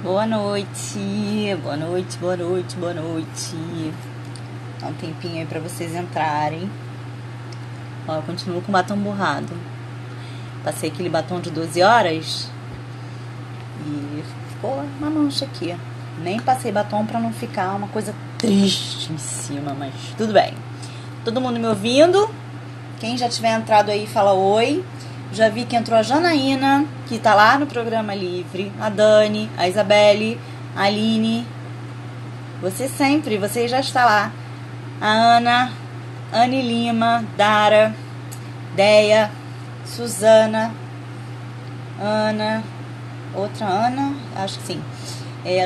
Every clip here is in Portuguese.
Boa noite, boa noite, boa noite, boa noite. Dá um tempinho aí pra vocês entrarem. Ó, eu continuo com batom borrado. Passei aquele batom de 12 horas e ficou uma mancha aqui. Nem passei batom pra não ficar uma coisa triste em cima, mas tudo bem. Todo mundo me ouvindo? Quem já tiver entrado aí, fala oi. Já vi que entrou a Janaína, que tá lá no programa livre, a Dani, a Isabelle, a Aline. Você já está lá. A Ana, Anne Lima, Dara, Deia, Suzana, Ana, outra Ana, acho que sim.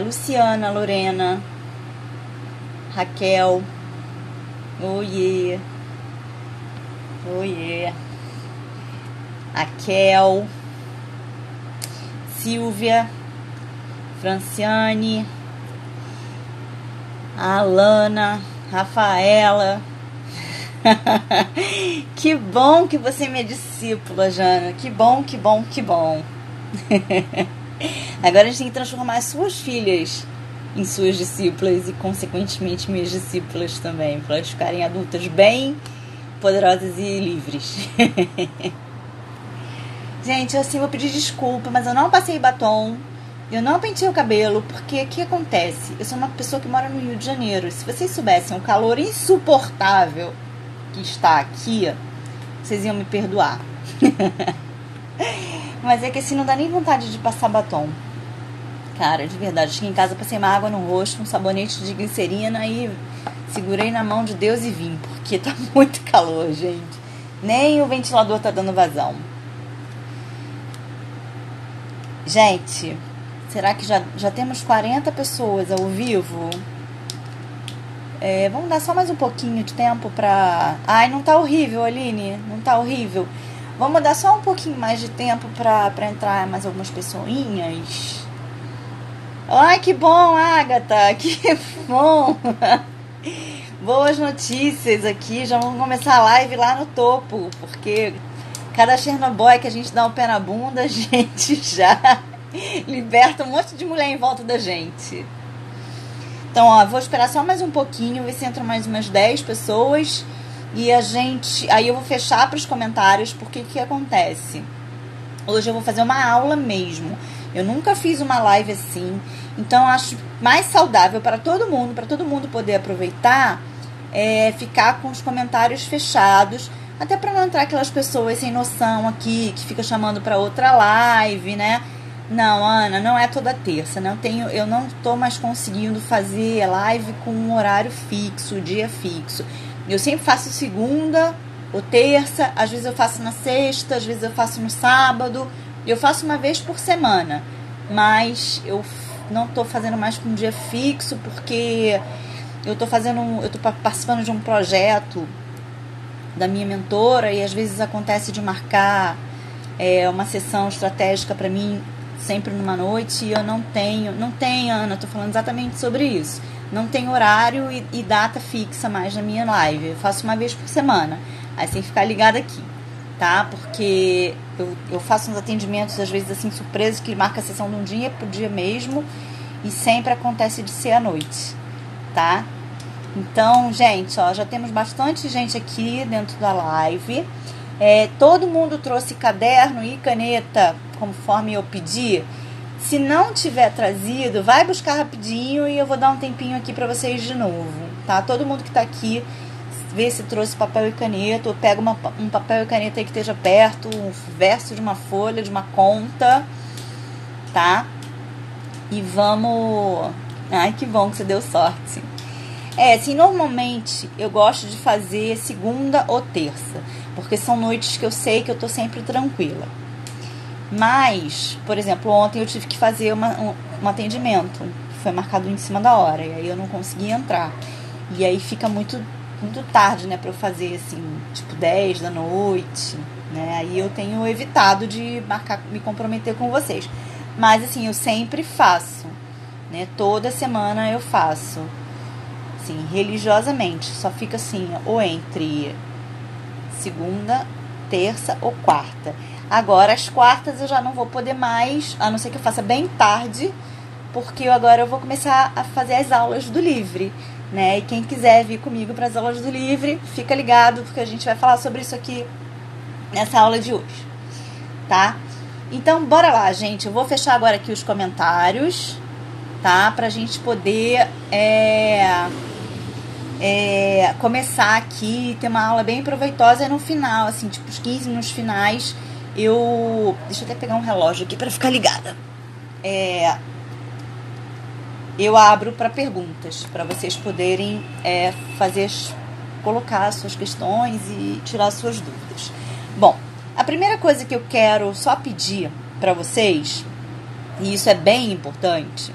Luciana, Lorena, Raquel, oiê, oiê. A Kel, Silvia, Franciane, a Alana, Rafaela. Que bom que você é minha discípula, Jana. Que bom, que bom, que bom. Agora a gente tem que transformar as suas filhas em suas discípulas e, consequentemente, minhas discípulas também, para elas ficarem adultas bem poderosas e livres. Gente, assim, vou pedir desculpa, mas eu não passei batom, eu não pentei o cabelo, porque o que acontece? Eu sou uma pessoa que mora no Rio de Janeiro. Se vocês soubessem o calor insuportável que está aqui, vocês iam me perdoar. Mas é que assim, não dá nem vontade de passar batom. Cara, de verdade, cheguei em casa, passei uma água no rosto, um sabonete de glicerina e segurei na mão de Deus e vim, porque tá muito calor, gente. Nem o ventilador tá dando vazão. Gente, será que já temos 40 pessoas ao vivo? Vamos dar só mais um pouquinho de tempo pra... Ai, não tá horrível, Aline, não tá horrível. Vamos dar só um pouquinho mais de tempo pra entrar mais algumas pessoinhas. Ai, que bom, Agatha, que bom. Boas notícias aqui, já vamos começar a live lá no topo, porque... Cada Chernobyl que a gente dá um pé na bunda, a gente já liberta um monte de mulher em volta da gente. Então, ó, vou esperar só mais um pouquinho, ver se entram mais umas 10 pessoas. E a gente... Aí eu vou fechar para os comentários, porque o que acontece? Hoje eu vou fazer uma aula mesmo. Eu nunca fiz uma live assim. Então, eu acho mais saudável para todo mundo poder aproveitar, ficar com os comentários fechados. Até para não entrar aquelas pessoas sem noção aqui, que fica chamando para outra live, né? Não, Ana, não é toda terça, né? Eu não tô mais conseguindo fazer live com um horário fixo, dia fixo. Eu sempre faço segunda ou terça, às vezes eu faço na sexta, às vezes eu faço no sábado. Eu faço uma vez por semana, mas eu não tô fazendo mais com um dia fixo, porque eu tô participando de um projeto da minha mentora e às vezes acontece de marcar uma sessão estratégica para mim sempre numa noite e eu não tenho, Ana, tô falando exatamente sobre isso, não tem horário e data fixa mais na minha live. Eu faço uma vez por semana, aí você tem que ficar ligado aqui, tá? Porque eu faço uns atendimentos às vezes assim surpresos, que marca a sessão de um dia pro dia mesmo e sempre acontece de ser à noite, tá? Então, gente, ó, já temos bastante gente aqui dentro da live. Todo mundo trouxe caderno e caneta, conforme eu pedi. Se não tiver trazido, vai buscar rapidinho e eu vou dar um tempinho aqui pra vocês de novo, tá? Todo mundo que tá aqui, vê se trouxe papel e caneta, ou pega um papel e caneta aí que esteja perto, um verso de uma folha, de uma conta, tá? E vamos... Ai, que bom que você deu sorte. Assim, normalmente eu gosto de fazer segunda ou terça, porque são noites que eu sei que eu tô sempre tranquila. Mas, por exemplo, ontem eu tive que fazer um atendimento, que foi marcado em cima da hora, e aí eu não consegui entrar. E aí fica muito, muito tarde, né, pra eu fazer, assim, tipo 10 da noite, né? Aí eu tenho evitado de me comprometer com vocês. Mas, assim, eu sempre faço, né? Toda semana eu faço. Assim, religiosamente, só fica assim, ou entre segunda, terça ou quarta. Agora, as quartas eu já não vou poder mais, a não ser que eu faça bem tarde, porque agora eu vou começar a fazer as aulas do Livre, né? E quem quiser vir comigo para as aulas do Livre, fica ligado, porque a gente vai falar sobre isso aqui nessa aula de hoje, tá? Então, bora lá, gente. Eu vou fechar agora aqui os comentários, tá? Pra gente poder começar aqui, ter uma aula bem proveitosa. E no final, assim, tipo, os 15 minutos finais, deixa eu até pegar um relógio aqui pra ficar ligada. Eu abro para perguntas, para vocês poderem colocar suas questões e tirar suas dúvidas. Bom, a primeira coisa que eu quero só pedir para vocês, e isso é bem importante,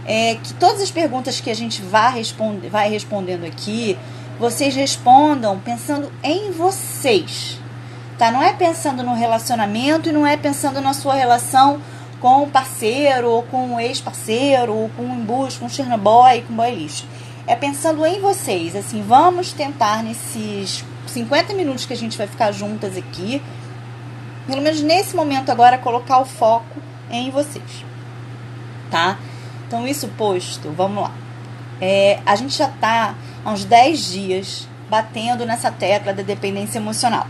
é que todas as perguntas que a gente vai respondendo aqui, vocês respondam pensando em vocês, tá? Não é pensando no relacionamento e não é pensando na sua relação com o parceiro, ou com o ex-parceiro, ou com o embuste, com o Chernobyl, com o boy lixo. É pensando em vocês, assim, vamos tentar nesses 50 minutos que a gente vai ficar juntas aqui, pelo menos nesse momento agora, colocar o foco em vocês, tá? Então, isso posto, vamos lá. A gente já tá há uns 10 dias batendo nessa tecla da dependência emocional.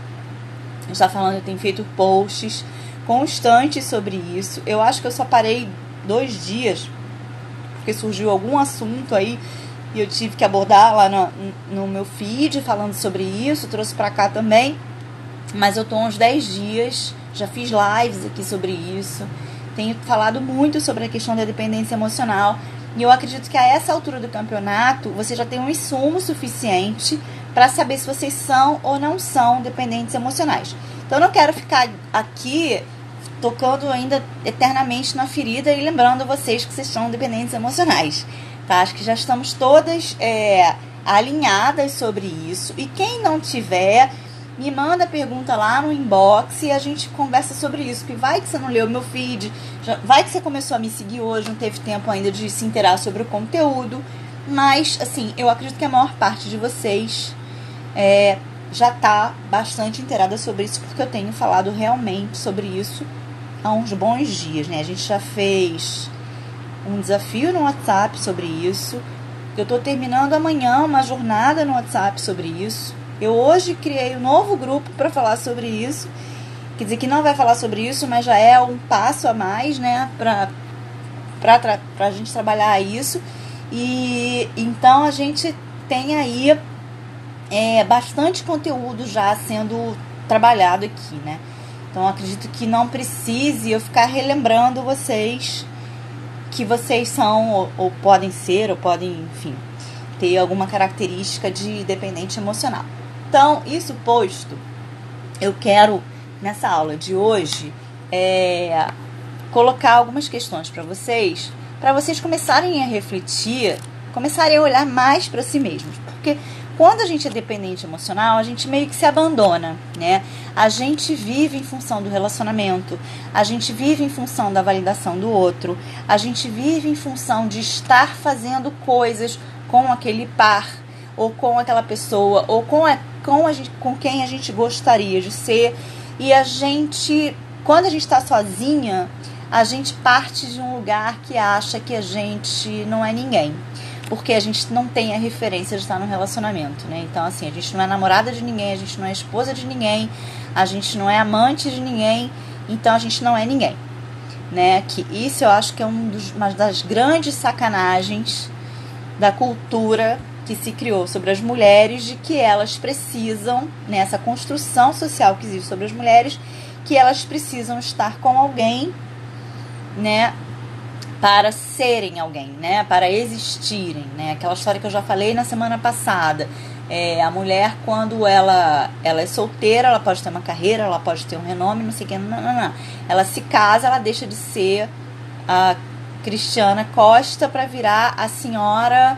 A gente tá falando, eu tenho feito posts constantes sobre isso. Eu acho que eu só parei 2 dias, porque surgiu algum assunto aí e eu tive que abordar lá no meu feed falando sobre isso, trouxe pra cá também. Mas eu tô há uns 10 dias, já fiz lives aqui sobre isso, tenho falado muito sobre a questão da dependência emocional, e eu acredito que a essa altura do campeonato você já tem um insumo suficiente para saber se vocês são ou não são dependentes emocionais. Então eu não quero ficar aqui tocando ainda eternamente na ferida e lembrando vocês que vocês são dependentes emocionais, tá? Acho que já estamos todas alinhadas sobre isso, e quem não tiver, me manda a pergunta lá no inbox e a gente conversa sobre isso, porque vai que você não leu meu feed, vai que você começou a me seguir hoje, não teve tempo ainda de se inteirar sobre o conteúdo, mas, assim, eu acredito que a maior parte de vocês já está bastante inteirada sobre isso, porque eu tenho falado realmente sobre isso há uns bons dias, né? A gente já fez um desafio no WhatsApp sobre isso, eu estou terminando amanhã uma jornada no WhatsApp sobre isso. Eu hoje criei um novo grupo para falar sobre isso. Quer dizer que não vai falar sobre isso, mas já é um passo a mais, né? Pra a gente trabalhar isso. E então a gente tem aí bastante conteúdo já sendo trabalhado aqui, né? Então acredito que não precise eu ficar relembrando vocês que vocês são ou podem ser, ou podem, enfim, ter alguma característica de dependente emocional. Então, isso posto, eu quero, nessa aula de hoje, colocar algumas questões para vocês começarem a refletir, começarem a olhar mais para si mesmos. Porque quando a gente é dependente emocional, a gente meio que se abandona, né? A gente vive em função do relacionamento, a gente vive em função da validação do outro, a gente vive em função de estar fazendo coisas com aquele par, ou com aquela pessoa, ou com quem a gente gostaria de ser. E a gente, quando a gente está sozinha, a gente parte de um lugar que acha que a gente não é ninguém, porque a gente não tem a referência de estar num relacionamento, né? Então, assim, a gente não é namorada de ninguém, a gente não é esposa de ninguém, a gente não é amante de ninguém, então a gente não é ninguém, né? Que isso eu acho que é uma das grandes sacanagens da cultura que se criou sobre as mulheres, de que elas precisam, nessa construção social que existe sobre as mulheres, que elas precisam estar com alguém, né, para serem alguém, né, para existirem, né, aquela história que eu já falei na semana passada. A mulher, quando ela é solteira, ela pode ter uma carreira, ela pode ter um renome, não sei o que, não. Ela se casa, ela deixa de ser a Cristiana Costa para virar a senhora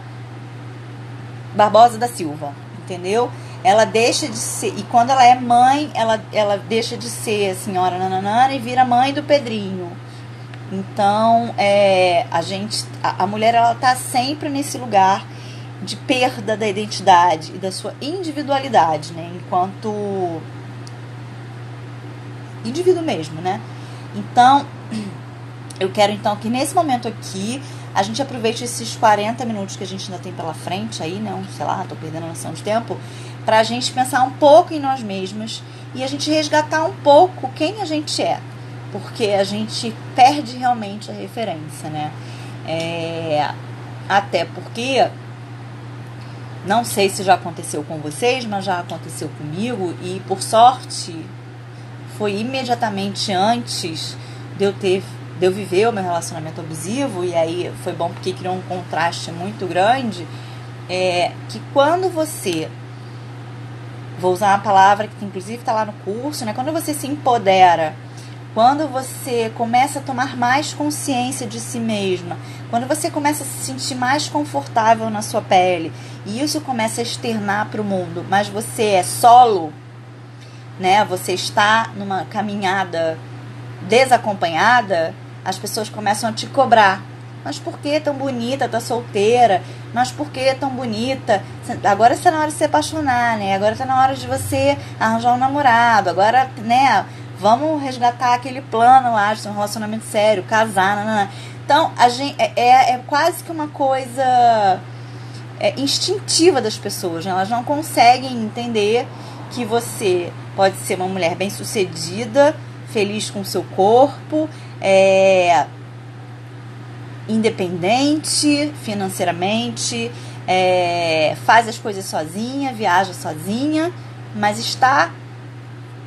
Barbosa da Silva, entendeu? Ela deixa de ser, e quando ela é mãe, ela deixa de ser a senhora nananana e vira mãe do Pedrinho. Então, a mulher, ela tá sempre nesse lugar de perda da identidade e da sua individualidade, né? Enquanto indivíduo mesmo, né? Então, eu quero então que nesse momento aqui a gente aproveite esses 40 minutos que a gente ainda tem pela frente aí, né? Sei lá, tô perdendo a noção de tempo, pra gente pensar um pouco em nós mesmos e a gente resgatar um pouco quem a gente é. Porque a gente perde realmente a referência, né? Até porque, não sei se já aconteceu com vocês, mas já aconteceu comigo e, por sorte, foi imediatamente antes de eu viver o meu relacionamento abusivo, e aí foi bom porque criou um contraste muito grande, que quando você, vou usar uma palavra que inclusive está lá no curso, né? Quando você se empodera, quando você começa a tomar mais consciência de si mesma, quando você começa a se sentir mais confortável na sua pele, e isso começa a externar para o mundo, mas você é solo, né? Você está numa caminhada desacompanhada, as pessoas começam a te cobrar. Mas por que tão bonita, tá solteira? Mas por que tão bonita? Agora está na hora de se apaixonar, né? Agora está na hora de você arranjar um namorado. Agora, né? Vamos resgatar aquele plano lá de um relacionamento sério, casar, nanana. Então, a gente, é quase que uma coisa instintiva das pessoas, né? Elas não conseguem entender que você pode ser uma mulher bem-sucedida, feliz com o seu corpo, independente financeiramente, faz as coisas sozinha, viaja sozinha, mas está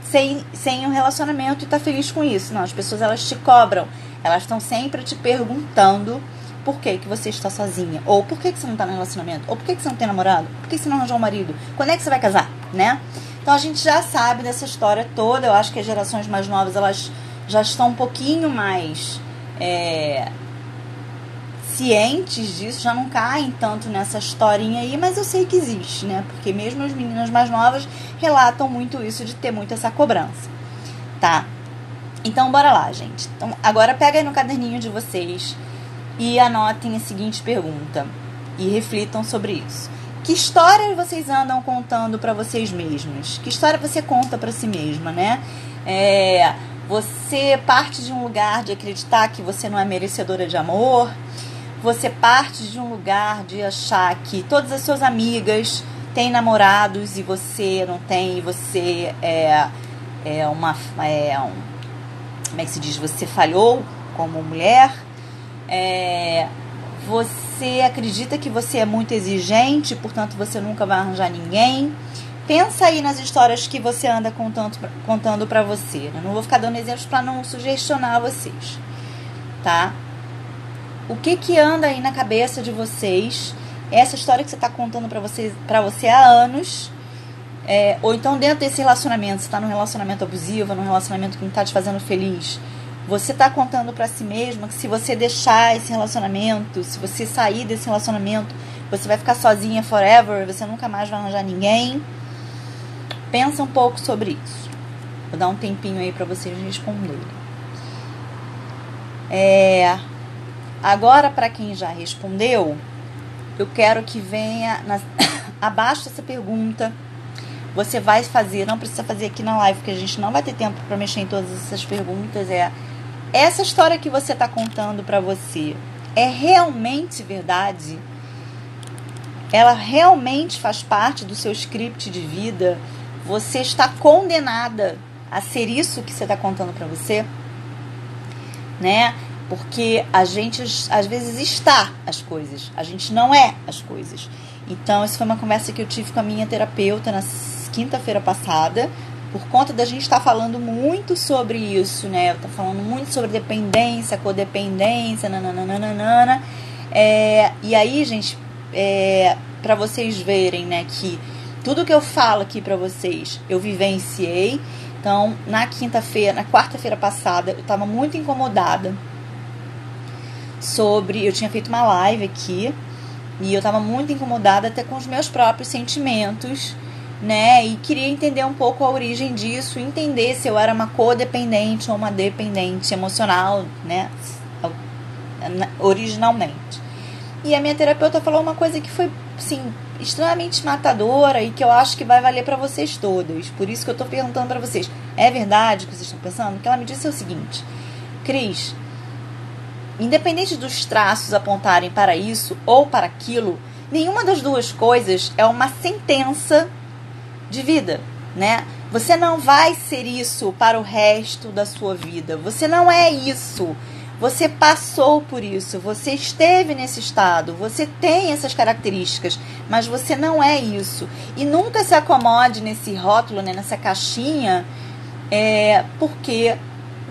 sem um relacionamento e está feliz com isso. Não, as pessoas, elas te cobram, elas estão sempre te perguntando por que você está sozinha, ou por que você não está no relacionamento, ou por que você não tem namorado, por que você não arranjou um marido, quando é que você vai casar, né? Então a gente já sabe dessa história toda. Eu acho que as gerações mais novas, elas já estão um pouquinho mais cientes disso, já não caem tanto nessa historinha aí, mas eu sei que existe, né? Porque mesmo as meninas mais novas relatam muito isso, de ter muito essa cobrança, tá? Então bora lá, gente. Então, agora pega aí no caderninho de vocês e anotem a seguinte pergunta e reflitam sobre isso. Que história vocês andam contando pra vocês mesmos? Que história você conta pra si mesma, né? Você parte de um lugar de acreditar que você não é merecedora de amor. Você parte de um lugar de achar que todas as suas amigas têm namorados e você não tem, e você como é que se diz? Você falhou como mulher. Você acredita que você é muito exigente, portanto você nunca vai arranjar ninguém. Pensa aí nas histórias que você anda contando pra você. Eu não vou ficar dando exemplos pra não sugestionar vocês, tá? O que anda aí na cabeça de vocês? Essa história que você está contando pra você há anos, ou então dentro desse relacionamento, você está num relacionamento abusivo, num relacionamento que não está te fazendo feliz. Você está contando pra si mesma que se você deixar esse relacionamento, se você sair desse relacionamento, você vai ficar sozinha forever, você nunca mais vai arranjar ninguém. Pensa um pouco sobre isso. Vou dar um tempinho aí pra vocês responderem. Agora, para quem já respondeu, eu quero que venha abaixo dessa pergunta. Você vai fazer, não precisa fazer aqui na live, porque a gente não vai ter tempo para mexer em todas essas perguntas. Essa história que você está contando para você é realmente verdade? Ela realmente faz parte do seu script de vida? Você está condenada a ser isso que você está contando para você? Né? Porque a gente, às vezes, está as coisas. A gente não é as coisas. Então, isso foi uma conversa que eu tive com a minha terapeuta na quinta-feira passada. Por conta da gente estar falando muito sobre isso, né? Eu tô falando muito sobre dependência, codependência, nananana. E aí, gente, pra vocês verem, né, que tudo que eu falo aqui pra vocês, eu vivenciei. Então, na quarta-feira passada, eu tava muito incomodada eu tinha feito uma live aqui e eu tava muito incomodada até com os meus próprios sentimentos, né, e queria entender um pouco a origem disso, entender se eu era uma codependente ou uma dependente emocional, né, originalmente. E a minha terapeuta falou uma coisa que foi, assim, extremamente matadora e que eu acho que vai valer pra vocês todas. Por isso que eu tô perguntando pra vocês, é verdade o que vocês estão pensando? O que ela me disse é o seguinte: Cris, independente dos traços apontarem para isso ou para aquilo, nenhuma das duas coisas é uma sentença de vida, né? Você não vai ser isso para o resto da sua vida. Você não é isso. Você passou por isso. Você esteve nesse estado. Você tem essas características, mas você não é isso. E nunca se acomode nesse rótulo, né, nessa caixinha, porque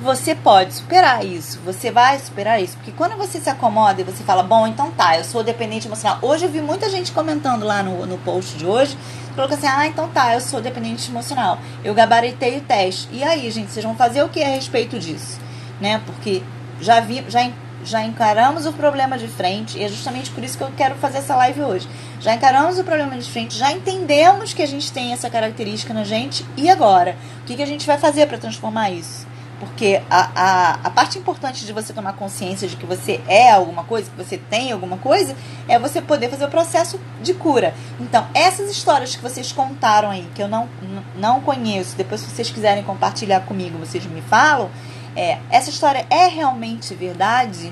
você pode superar isso. Você vai superar isso. Porque quando você se acomoda e você fala, bom, então tá, eu sou dependente emocional. Hoje eu vi muita gente comentando lá no post de hoje, colocou assim, então tá, eu sou dependente emocional. Eu gabaritei o teste. E aí, gente, vocês vão fazer o que a respeito disso? Né? Porque já encaramos o problema de frente, e é justamente por isso que eu quero fazer essa live hoje. Já encaramos o problema de frente, já entendemos que a gente tem essa característica na gente, e agora? O que a gente vai fazer para transformar isso? Porque a parte importante de você tomar consciência de que você é alguma coisa, que você tem alguma coisa, é você poder fazer o processo de cura. Então, essas histórias que vocês contaram aí, que eu não conheço, depois se vocês quiserem compartilhar comigo, vocês me falam, essa história é realmente verdade,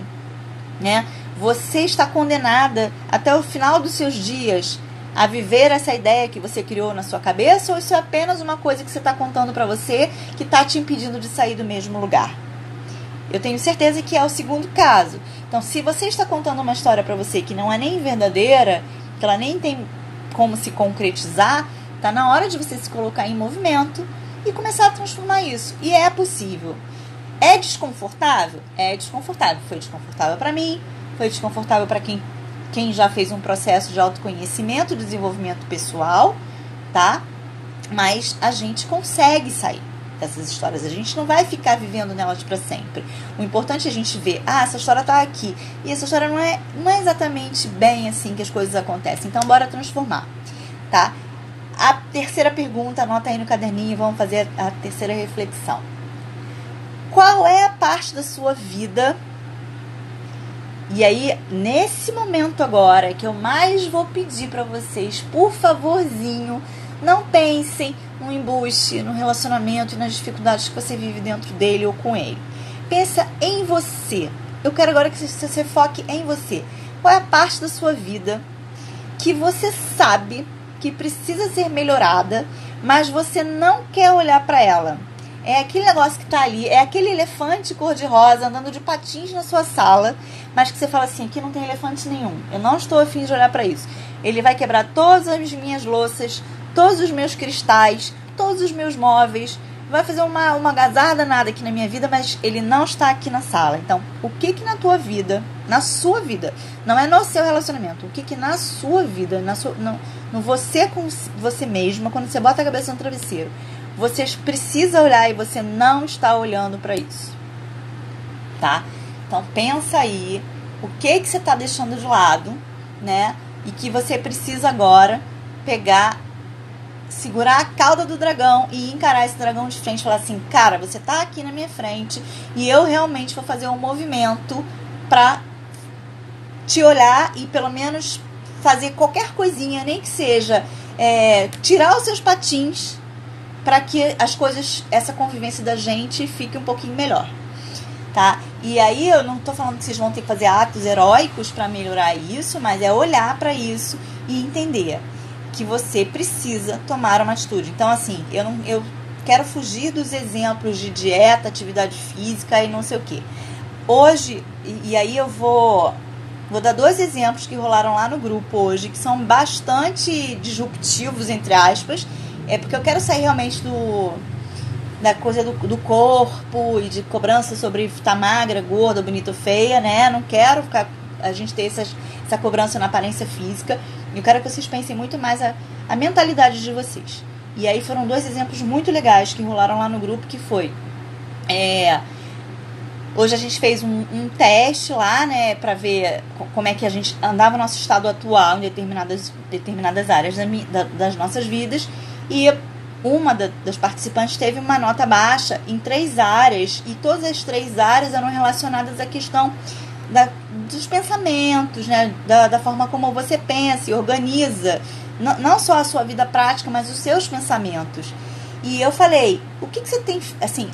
né? Você está condenada até o final dos seus dias a viver essa ideia que você criou na sua cabeça, ou isso é apenas uma coisa que você está contando para você que está te impedindo de sair do mesmo lugar? Eu tenho certeza que é o segundo caso. Então, se você está contando uma história para você que não é nem verdadeira, que ela nem tem como se concretizar, está na hora de você se colocar em movimento e começar a transformar isso. E é possível. É desconfortável? É desconfortável. Foi desconfortável para mim, foi desconfortável para quem já fez um processo de autoconhecimento, desenvolvimento pessoal, tá? Mas a gente consegue sair dessas histórias. A gente não vai ficar vivendo nelas para sempre. O importante é a gente ver, essa história tá aqui. E essa história não é exatamente bem assim que as coisas acontecem. Então, bora transformar, tá? A terceira pergunta, anota aí no caderninho e vamos fazer a terceira reflexão. Qual é a parte da sua vida? E aí, nesse momento agora, que eu mais vou pedir para vocês, por favorzinho, não pensem no embuste, no relacionamento e nas dificuldades que você vive dentro dele ou com ele. Pensa em você. Eu quero agora que você foque em você. Qual é a parte da sua vida que você sabe que precisa ser melhorada, mas você não quer olhar para ela? É aquele negócio que tá ali, é aquele elefante cor-de-rosa andando de patins na sua sala, mas que você fala assim, aqui não tem elefante nenhum, eu não estou a fim de olhar para isso. Ele vai quebrar todas as minhas louças, todos os meus cristais, todos os meus móveis, vai fazer uma gazarra danada aqui na minha vida, mas ele não está aqui na sala. Então, o que na tua vida, na sua vida, não é no seu relacionamento, o que na sua vida, no você com você mesma, quando você bota a cabeça no travesseiro, você precisa olhar e você não está olhando para isso, tá? Então pensa aí o que você está deixando de lado, né? E que você precisa agora pegar, segurar a cauda do dragão e encarar esse dragão de frente e falar assim, cara, você tá aqui na minha frente e eu realmente vou fazer um movimento para te olhar e pelo menos fazer qualquer coisinha, nem que seja tirar os seus patins, para que as coisas, essa convivência da gente fique um pouquinho melhor, tá? E aí eu não tô falando que vocês vão ter que fazer atos heróicos para melhorar isso, mas é olhar para isso e entender que você precisa tomar uma atitude. Então, assim, eu quero fugir dos exemplos de dieta, atividade física e não sei o quê. Hoje, e aí eu vou dar 2 exemplos que rolaram lá no grupo hoje, que são bastante disruptivos, entre aspas. Porque eu quero sair realmente da coisa do corpo e de cobrança sobre estar magra, gorda, bonita ou feia, né? Não quero a gente ter essa cobrança na aparência física. Eu quero que vocês pensem muito mais a mentalidade de vocês. E aí foram 2 exemplos muito legais que rolaram lá no grupo, que foi... Hoje a gente fez um teste lá, né, para ver como é que a gente andava no nosso estado atual em determinadas áreas das nossas vidas. E uma das participantes teve uma nota baixa em 3 áreas, e todas as 3 áreas eram relacionadas à questão dos pensamentos, né, da forma como você pensa e organiza, não só a sua vida prática, mas os seus pensamentos. E eu falei, o que você tem, assim,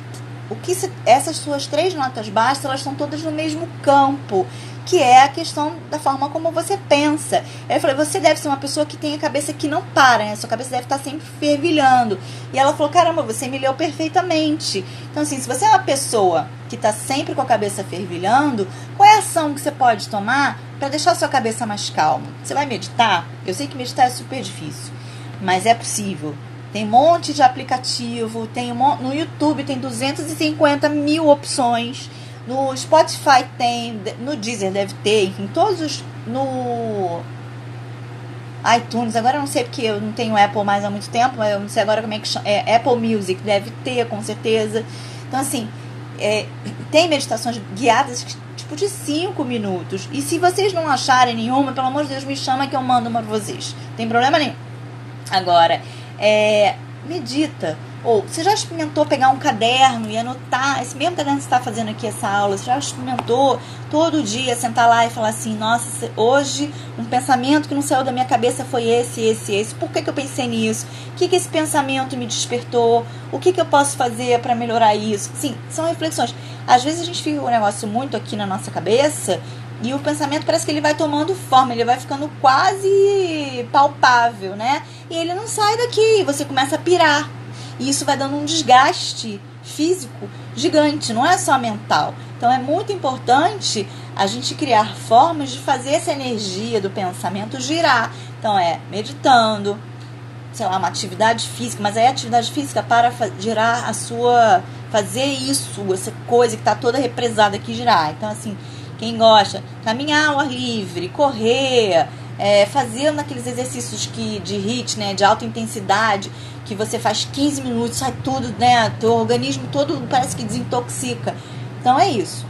essas suas 3 notas baixas, elas estão todas no mesmo campo, que é a questão da forma como você pensa. Eu falei, você deve ser uma pessoa que tem a cabeça que não para, né? Sua cabeça deve estar sempre fervilhando. E ela falou, caramba, você me leu perfeitamente. Então, assim, se você é uma pessoa que está sempre com a cabeça fervilhando, qual é a ação que você pode tomar para deixar a sua cabeça mais calma? Você vai meditar? Eu sei que meditar é super difícil, mas é possível. Tem um monte de aplicativo, no YouTube tem 250 mil opções, no Spotify tem, no Deezer deve ter, enfim, no iTunes, agora eu não sei porque eu não tenho Apple mais há muito tempo, mas eu não sei agora como é que chama, Apple Music deve ter, com certeza. Então, assim, tem meditações guiadas tipo de 5 minutos, e se vocês não acharem nenhuma, pelo amor de Deus, me chama que eu mando uma pra vocês, não tem problema nenhum. Agora, medita. Ou você já experimentou pegar um caderno e anotar esse mesmo caderno que você está fazendo aqui, essa aula? Você já experimentou todo dia sentar lá e falar assim, nossa, hoje um pensamento que não saiu da minha cabeça foi esse. Por que eu pensei nisso? O que esse pensamento me despertou? O que eu posso fazer para melhorar isso? Sim, são reflexões. Às vezes a gente fica com um negócio muito aqui na nossa cabeça e o pensamento parece que ele vai tomando forma, ele vai ficando quase palpável, né? E ele não sai daqui, você começa a pirar. E isso vai dando um desgaste físico gigante, não é só mental. Então é muito importante a gente criar formas de fazer essa energia do pensamento girar. Então meditando, sei lá, uma atividade física, mas aí a atividade física para girar fazer isso, essa coisa que está toda represada aqui girar. Então, assim, quem gosta, caminhar ao ar livre, correr, fazendo aqueles exercícios de HIIT, né, de alta intensidade, que você faz 15 minutos, sai tudo, né, teu organismo todo parece que desintoxica. Então é isso.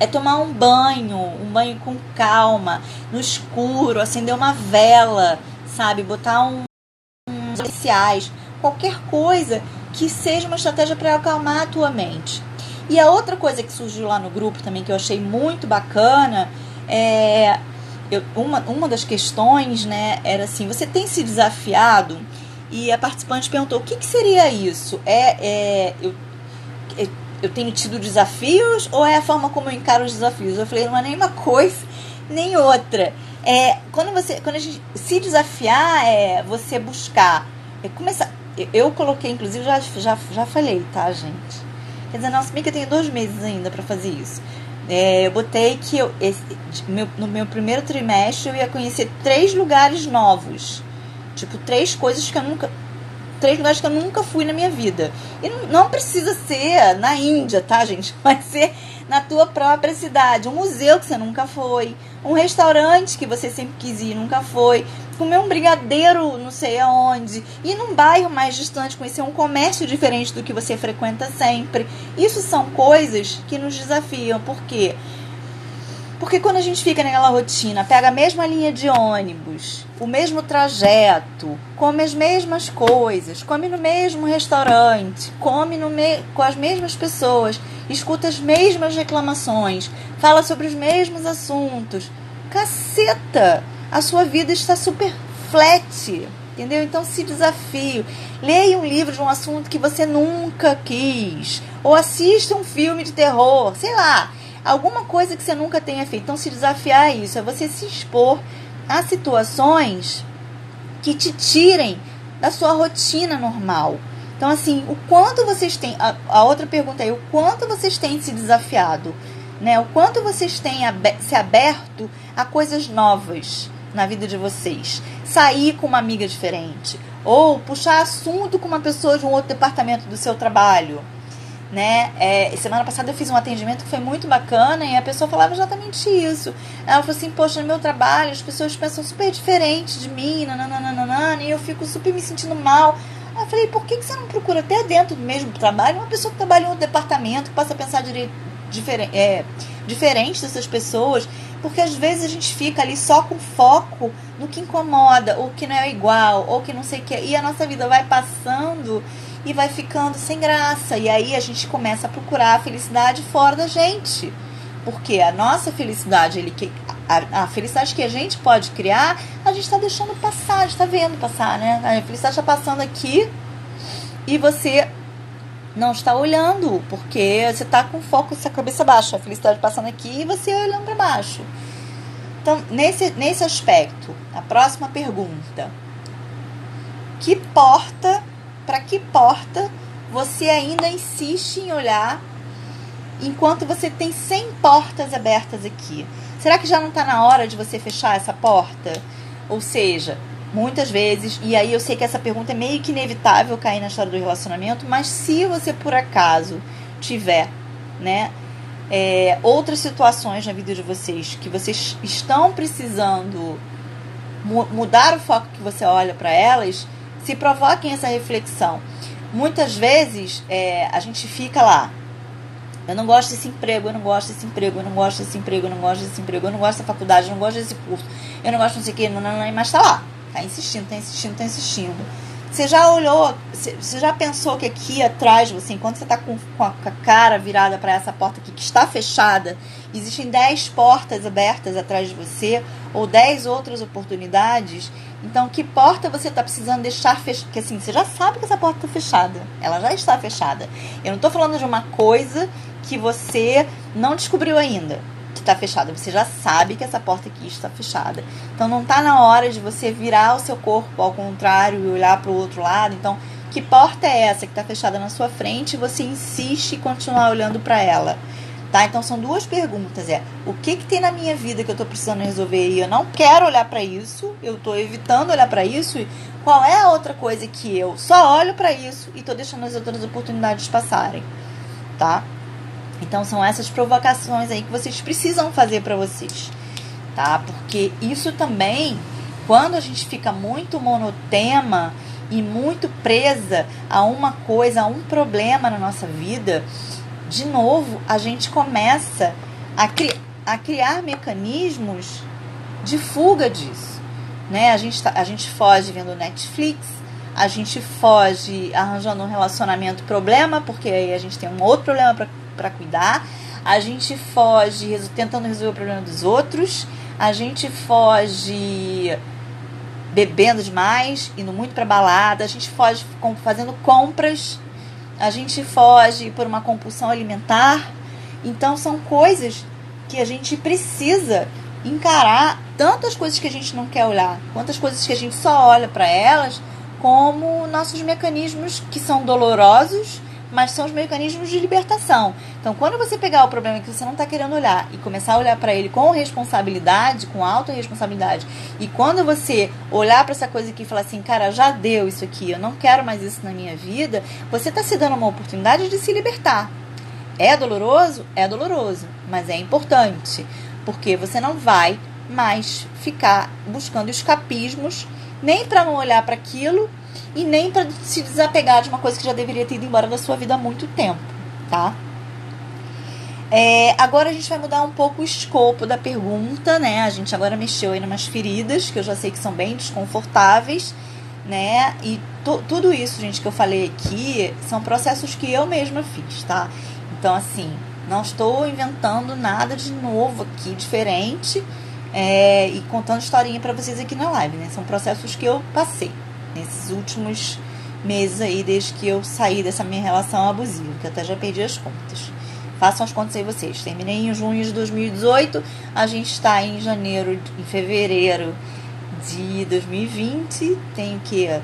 É tomar um banho com calma, no escuro, acender uma vela, sabe, botar uns essenciais, qualquer coisa que seja uma estratégia para acalmar a tua mente. E a outra coisa que surgiu lá no grupo também, que eu achei muito bacana, uma das questões, né, era assim, você tem se desafiado? E a participante perguntou, o que seria isso? Eu tenho tido desafios ou é a forma como eu encaro os desafios? Eu falei, não é nem uma coisa, nem outra. Quando a gente se desafiar, você buscar, começar. Eu coloquei, inclusive, já falei, tá, gente? Quer dizer, nossa, bem que eu tenho 2 meses ainda para fazer isso. Eu botei que no meu primeiro trimestre eu ia conhecer 3 lugares novos. Tipo, 3 coisas que eu nunca... 3 lugares que eu nunca fui na minha vida. E não precisa ser na Índia, tá, gente? Vai ser na tua própria cidade. Um museu que você nunca foi. Um restaurante que você sempre quis ir e nunca foi. Comer um brigadeiro não sei aonde. Ir num bairro mais distante, conhecer um comércio diferente do que você frequenta sempre. Isso são coisas que nos desafiam. Por quê? Porque quando a gente fica naquela rotina, pega a mesma linha de ônibus, o mesmo trajeto, come as mesmas coisas, come no mesmo restaurante, come com as mesmas pessoas, escuta as mesmas reclamações, fala sobre os mesmos assuntos. Caceta! A sua vida está super flat, entendeu? Então se desafie. Leia um livro de um assunto que você nunca quis, ou assista um filme de terror, sei lá. Alguma coisa que você nunca tenha feito. Então, se desafiar é isso. É você se expor a situações que te tirem da sua rotina normal. Então, assim, o quanto vocês têm... A outra pergunta é, o quanto vocês têm se desafiado? Né? O quanto vocês têm se aberto a coisas novas na vida de vocês? Sair com uma amiga diferente. Ou puxar assunto com uma pessoa de um outro departamento do seu trabalho. Né? Semana passada eu fiz um atendimento que foi muito bacana e a pessoa falava exatamente isso. Ela falou assim, poxa, no meu trabalho as pessoas pensam super diferente de mim, nananana, e eu fico super me sentindo mal. Aí eu falei, por que você não procura até dentro do mesmo trabalho uma pessoa que trabalha em outro departamento, que possa pensar diferente dessas pessoas? Porque às vezes a gente fica ali só com foco no que incomoda, ou que não é igual, ou que não sei o que, e a nossa vida vai passando e vai ficando sem graça. E aí a gente começa a procurar a felicidade fora da gente. Porque a nossa felicidade, a felicidade que a gente pode criar, a gente está deixando passar, a gente está vendo passar, né? A felicidade está passando aqui e você não está olhando, porque você está com foco, com a cabeça baixa, a felicidade passando aqui e você olhando para baixo. Então, nesse aspecto, a próxima pergunta: para que porta você ainda insiste em olhar enquanto você tem 100 portas abertas aqui? Será que já não está na hora de você fechar essa porta? Ou seja, muitas vezes, e aí eu sei que essa pergunta é meio que inevitável cair na história do relacionamento, mas se você por acaso tiver, né, outras situações na vida de vocês que vocês estão precisando mudar o foco que você olha para elas, se provoquem essa reflexão. Muitas vezes a gente fica lá: eu não gosto desse emprego, eu não gosto desse emprego, eu não gosto desse emprego, eu não gosto desse emprego, eu não gosto dessa faculdade, eu não gosto desse curso, eu não gosto não sei o que, mas tá lá, tá insistindo, tá insistindo, tá insistindo. Você já olhou, você já pensou que aqui atrás, você, enquanto você tá com a cara virada para essa porta aqui que está fechada, existem 10 portas abertas atrás de você, ou 10 outras oportunidades? Então, que porta você está precisando deixar fechada? Porque assim, você já sabe que essa porta está fechada. Ela já está fechada. Eu não estou falando de uma coisa que você não descobriu ainda que está fechada. Você já sabe que essa porta aqui está fechada. Então, não está na hora de você virar o seu corpo ao contrário e olhar para o outro lado. Então, que porta é essa que está fechada na sua frente e você insiste em continuar olhando para ela? Tá? Então, são duas perguntas. O que tem na minha vida que eu estou precisando resolver e eu não quero olhar para isso, eu estou evitando olhar para isso, e qual é a outra coisa que eu só olho para isso e estou deixando as outras oportunidades passarem, tá? Então, são essas provocações aí que vocês precisam fazer para vocês, tá? Porque isso também, quando a gente fica muito monotema e muito presa a uma coisa, a um problema na nossa vida, de novo, a gente começa a criar mecanismos de fuga disso, né? A gente foge vendo Netflix, a gente foge arranjando um relacionamento problema, porque aí a gente tem um outro problema para cuidar, a gente foge tentando resolver o problema dos outros, a gente foge bebendo demais, indo muito para balada, a gente foge fazendo compras, a gente foge por uma compulsão alimentar. Então são coisas que a gente precisa encarar, tanto as coisas que a gente não quer olhar, quanto as coisas que a gente só olha para elas, como nossos mecanismos que são dolorosos, mas são os mecanismos de libertação. Então, quando você pegar o problema que você não está querendo olhar e começar a olhar para ele com responsabilidade, com autorresponsabilidade, e quando você olhar para essa coisa aqui e falar assim, cara, já deu isso aqui, eu não quero mais isso na minha vida, você está se dando uma oportunidade de se libertar. É doloroso? É doloroso, mas é importante, porque você não vai mais ficar buscando escapismos, nem para não olhar para aquilo, e nem para se desapegar de uma coisa que já deveria ter ido embora da sua vida há muito tempo, tá? Agora a gente vai mudar um pouco o escopo da pergunta, né? A gente agora mexeu aí em umas feridas, que eu já sei que são bem desconfortáveis, né? E tudo isso, gente, que eu falei aqui, são processos que eu mesma fiz, tá? Então, assim, não estou inventando nada de novo aqui, diferente, e contando historinha para vocês aqui na live, né? São processos que eu passei nesses últimos meses aí, desde que eu saí dessa minha relação abusiva, que eu até já perdi as contas. Façam as contas aí vocês. Terminei em junho de 2018, a gente está em fevereiro de 2020, tem o quê?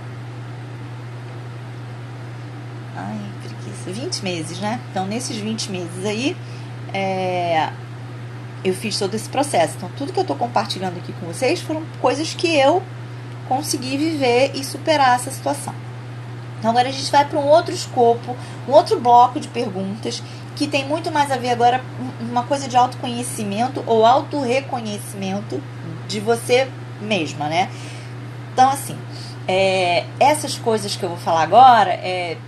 20 meses, né? Então, nesses 20 meses aí, eu fiz todo esse processo. Então, tudo que eu estou compartilhando aqui com vocês foram coisas que eu consegui viver e superar essa situação. Então, agora a gente vai para um outro escopo, um outro bloco de perguntas que tem muito mais a ver agora uma coisa de autoconhecimento ou autorreconhecimento de você mesma, né? Então, assim, essas coisas que eu vou falar agora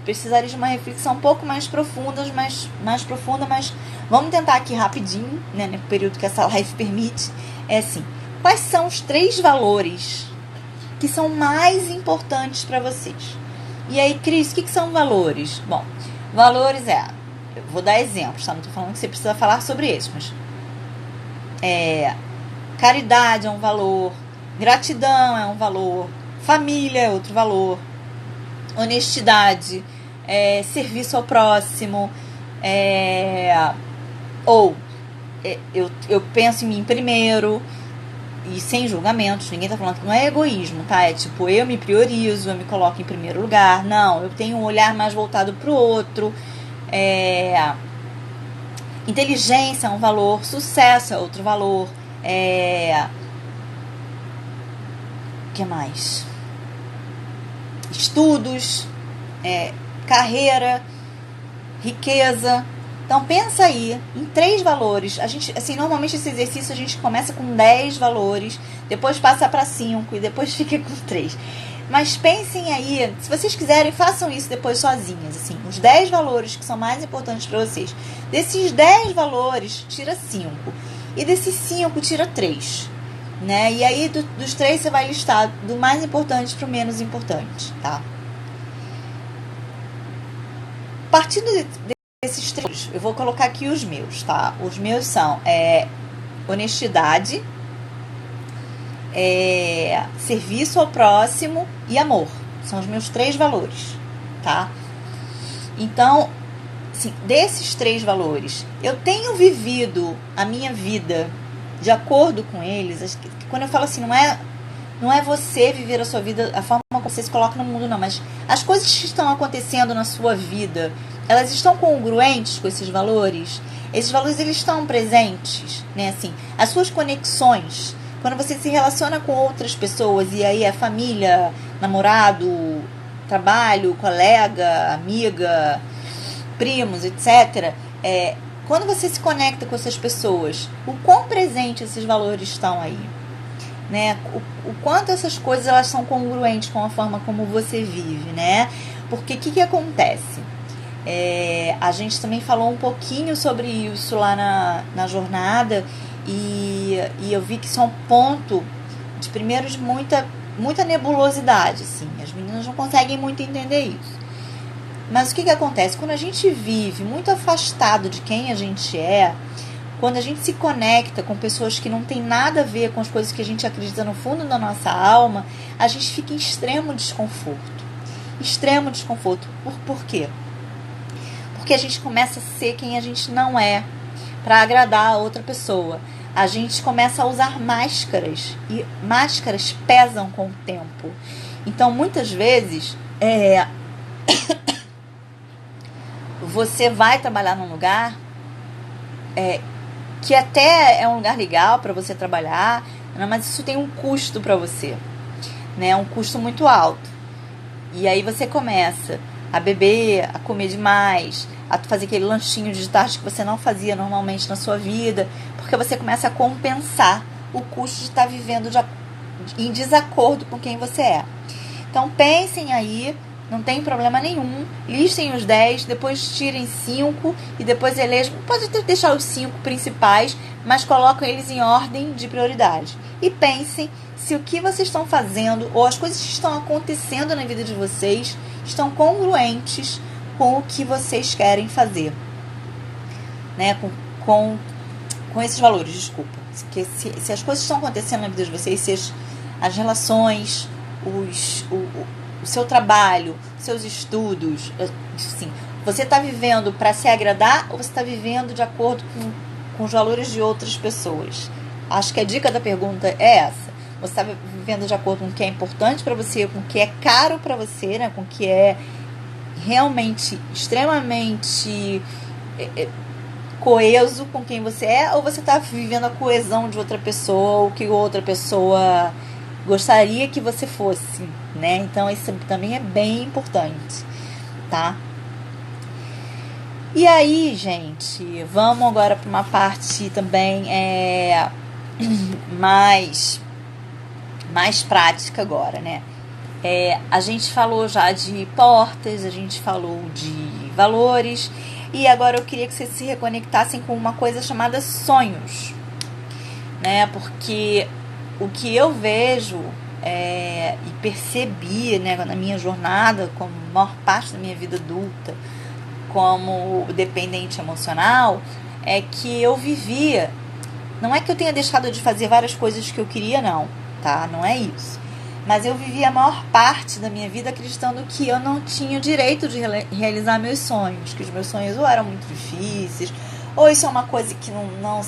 precisaria de uma reflexão um pouco mais profunda, mas vamos tentar aqui rapidinho, né, no período que essa live permite. Assim, quais são os 3 valores que são mais importantes para vocês? E aí, Cris, o que são valores? Bom, valores eu vou dar exemplos, tá? Não tô falando que você precisa falar sobre eles, mas caridade é um valor, gratidão é um valor, família é outro valor, honestidade serviço ao próximo, ou eu penso em mim primeiro, e sem julgamentos. Ninguém tá falando que não é egoísmo, tá? É tipo, eu me priorizo, eu me coloco em primeiro lugar. Não, eu tenho um olhar mais voltado pro outro. Inteligência é um valor, sucesso é outro valor. O que mais? Estudos, carreira, riqueza. Então pensa aí em 3 valores. A gente, assim, normalmente esse exercício a gente começa com 10 valores, depois passa para 5 e depois fica com 3. Mas pensem aí, se vocês quiserem, façam isso depois sozinhas, assim, os 10 valores que são mais importantes para vocês. Desses 10 valores, tira 5. E desses 5, tira 3. Né? E aí dos 3 você vai listar do mais importante para o menos importante, tá? Partindo desses 3, eu vou colocar aqui os meus, tá? Os meus são honestidade, serviço ao próximo e amor. São os meus 3 valores, tá? Então, assim, desses 3 valores, eu tenho vivido a minha vida de acordo com eles. Quando eu falo assim, não é você viver a sua vida, a forma como você se coloca no mundo, não, mas as coisas que estão acontecendo na sua vida, elas estão congruentes com esses valores? Esses valores, eles estão presentes, né? Assim, as suas conexões, quando você se relaciona com outras pessoas, e aí é família, namorado, trabalho, colega, amiga, primos, etc., quando você se conecta com essas pessoas, o quão presente esses valores estão aí? Né? O quanto essas coisas elas são congruentes com a forma como você vive, né? Porque o que acontece? A gente também falou um pouquinho sobre isso lá na jornada, e eu vi que isso é um ponto de primeiro de muita nebulosidade, assim. As meninas não conseguem muito entender isso. Mas o que acontece? Quando a gente vive muito afastado de quem a gente é, quando a gente se conecta com pessoas que não tem nada a ver com as coisas que a gente acredita no fundo da nossa alma, a gente fica em extremo desconforto. Extremo desconforto. Por quê? Porque a gente começa a ser quem a gente não é para agradar a outra pessoa. A gente começa a usar máscaras, e máscaras pesam com o tempo. Então, muitas vezes, você vai trabalhar num lugar que até é um lugar legal para você trabalhar, mas isso tem um custo para você, né? Um custo muito alto. E aí você começa a beber, a comer demais, a fazer aquele lanchinho de tarde que você não fazia normalmente na sua vida, porque você começa a compensar o custo de estar vivendo em desacordo com quem você é. Então pensem aí, não tem problema nenhum, listem os 10, depois tirem 5 e depois elejam. Pode até deixar os 5 principais, mas colocam eles em ordem de prioridade. E pensem se o que vocês estão fazendo ou as coisas que estão acontecendo na vida de vocês estão congruentes com o que vocês querem fazer, né? Com esses valores, desculpa. Se as coisas estão acontecendo na vida de vocês, se as relações, o seu trabalho, seus estudos, assim, você está vivendo para se agradar ou você está vivendo de acordo com os valores de outras pessoas? Acho que a dica da pergunta é essa. Você está vivendo de acordo com o que é importante para você, com o que é caro para você, né? Com o que é realmente extremamente coeso com quem você é, ou você está vivendo a coesão de outra pessoa, ou que outra pessoa gostaria que você fosse, né? Então isso também é bem importante, tá? E aí, gente, vamos agora para uma parte também mais prática agora, né? A gente falou já de portas, a gente falou de valores, e agora eu queria que vocês se reconectassem com uma coisa chamada sonhos, né? Porque o que eu vejo e percebi, né, na minha jornada, como maior parte da minha vida adulta, como dependente emocional, é que eu vivia. Não é que eu tenha deixado de fazer várias coisas que eu queria, não, tá? Não é isso. Mas eu vivi a maior parte da minha vida acreditando que eu não tinha o direito de realizar meus sonhos, que os meus sonhos ou eram muito difíceis, ou isso é uma coisa que não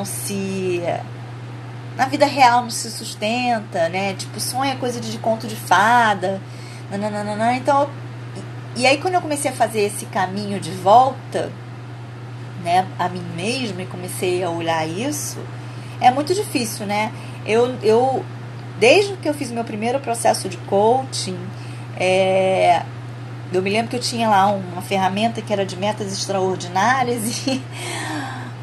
se na vida real não se sustenta, né? Tipo, sonho é coisa de conto de fada, nananana. Então, e aí quando eu comecei a fazer esse caminho de volta, né, a mim mesma, e comecei a olhar isso, é muito difícil, né? Eu desde que eu fiz meu primeiro processo de coaching, eu me lembro que eu tinha lá uma ferramenta que era de metas extraordinárias e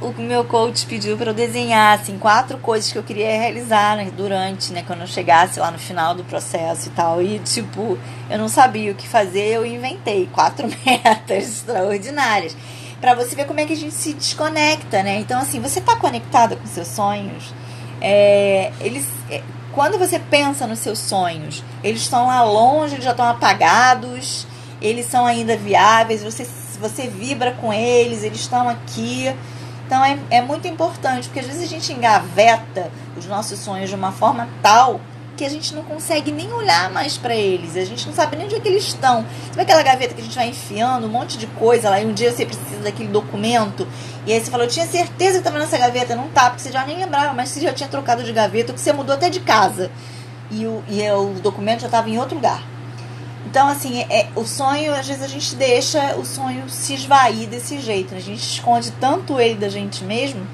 o meu coach pediu para eu desenhar assim 4 coisas que eu queria realizar, né, durante, né, quando eu chegasse lá no final do processo e tal. E tipo, eu não sabia o que fazer, eu inventei 4 metas extraordinárias para você ver como é que a gente se desconecta, né? Então assim, você tá conectada com seus sonhos, quando você pensa nos seus sonhos, eles estão lá longe, eles já estão apagados, eles são ainda viáveis, você vibra com eles, eles estão aqui. Então é muito importante, porque às vezes a gente engaveta os nossos sonhos de uma forma tal que a gente não consegue nem olhar mais para eles, a gente não sabe nem onde é que eles estão. Sabe aquela gaveta que a gente vai enfiando um monte de coisa lá e um dia você precisa daquele documento e aí você falou, eu tinha certeza que estava nessa gaveta, não tá, porque você já nem lembrava, mas você já tinha trocado de gaveta, que você mudou até de casa e o documento já estava em outro lugar. Então, assim, o sonho, às vezes a gente deixa o sonho se esvair desse jeito, né? A gente esconde tanto ele da gente mesmo.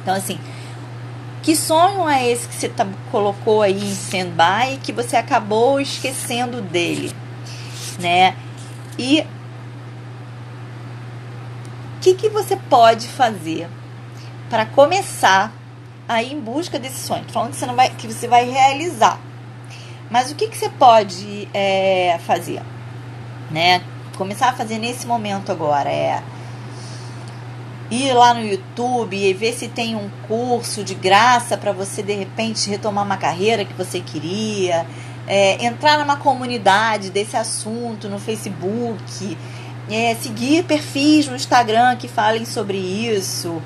Então, assim, que sonho é esse que você colocou aí em stand-by e que você acabou esquecendo dele, né? E o que você pode fazer para começar a ir em busca desse sonho? Tô falando que você vai realizar. Mas o que você pode fazer, né? Começar a fazer nesse momento agora ir lá no YouTube e ver se tem um curso de graça para você de repente retomar uma carreira que você queria, entrar numa comunidade desse assunto no Facebook, seguir perfis no Instagram que falem sobre isso,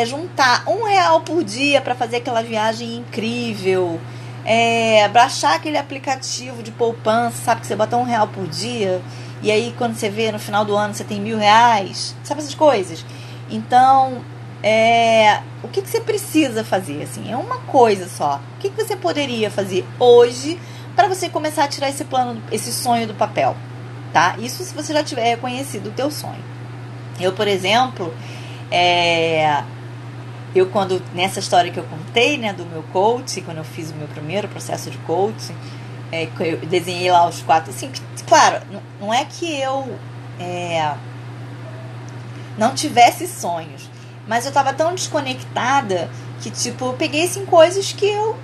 juntar R$1 por dia para fazer aquela viagem incrível. Baixar aquele aplicativo de poupança, sabe, que você bota R$1 por dia e aí quando você vê no final do ano você tem R$1.000, sabe, essas coisas. Então o que você precisa fazer, assim, é uma coisa só. O que você poderia fazer hoje para você começar a tirar esse sonho do papel, tá? Isso se você já tiver reconhecido o teu sonho. Eu, por exemplo, quando, nessa história que eu contei, né, do meu coaching, quando eu fiz o meu primeiro processo de coaching, eu desenhei lá os 4, assim, claro, não é que eu não tivesse sonhos, mas eu tava tão desconectada que, tipo, eu peguei, assim, coisas que eu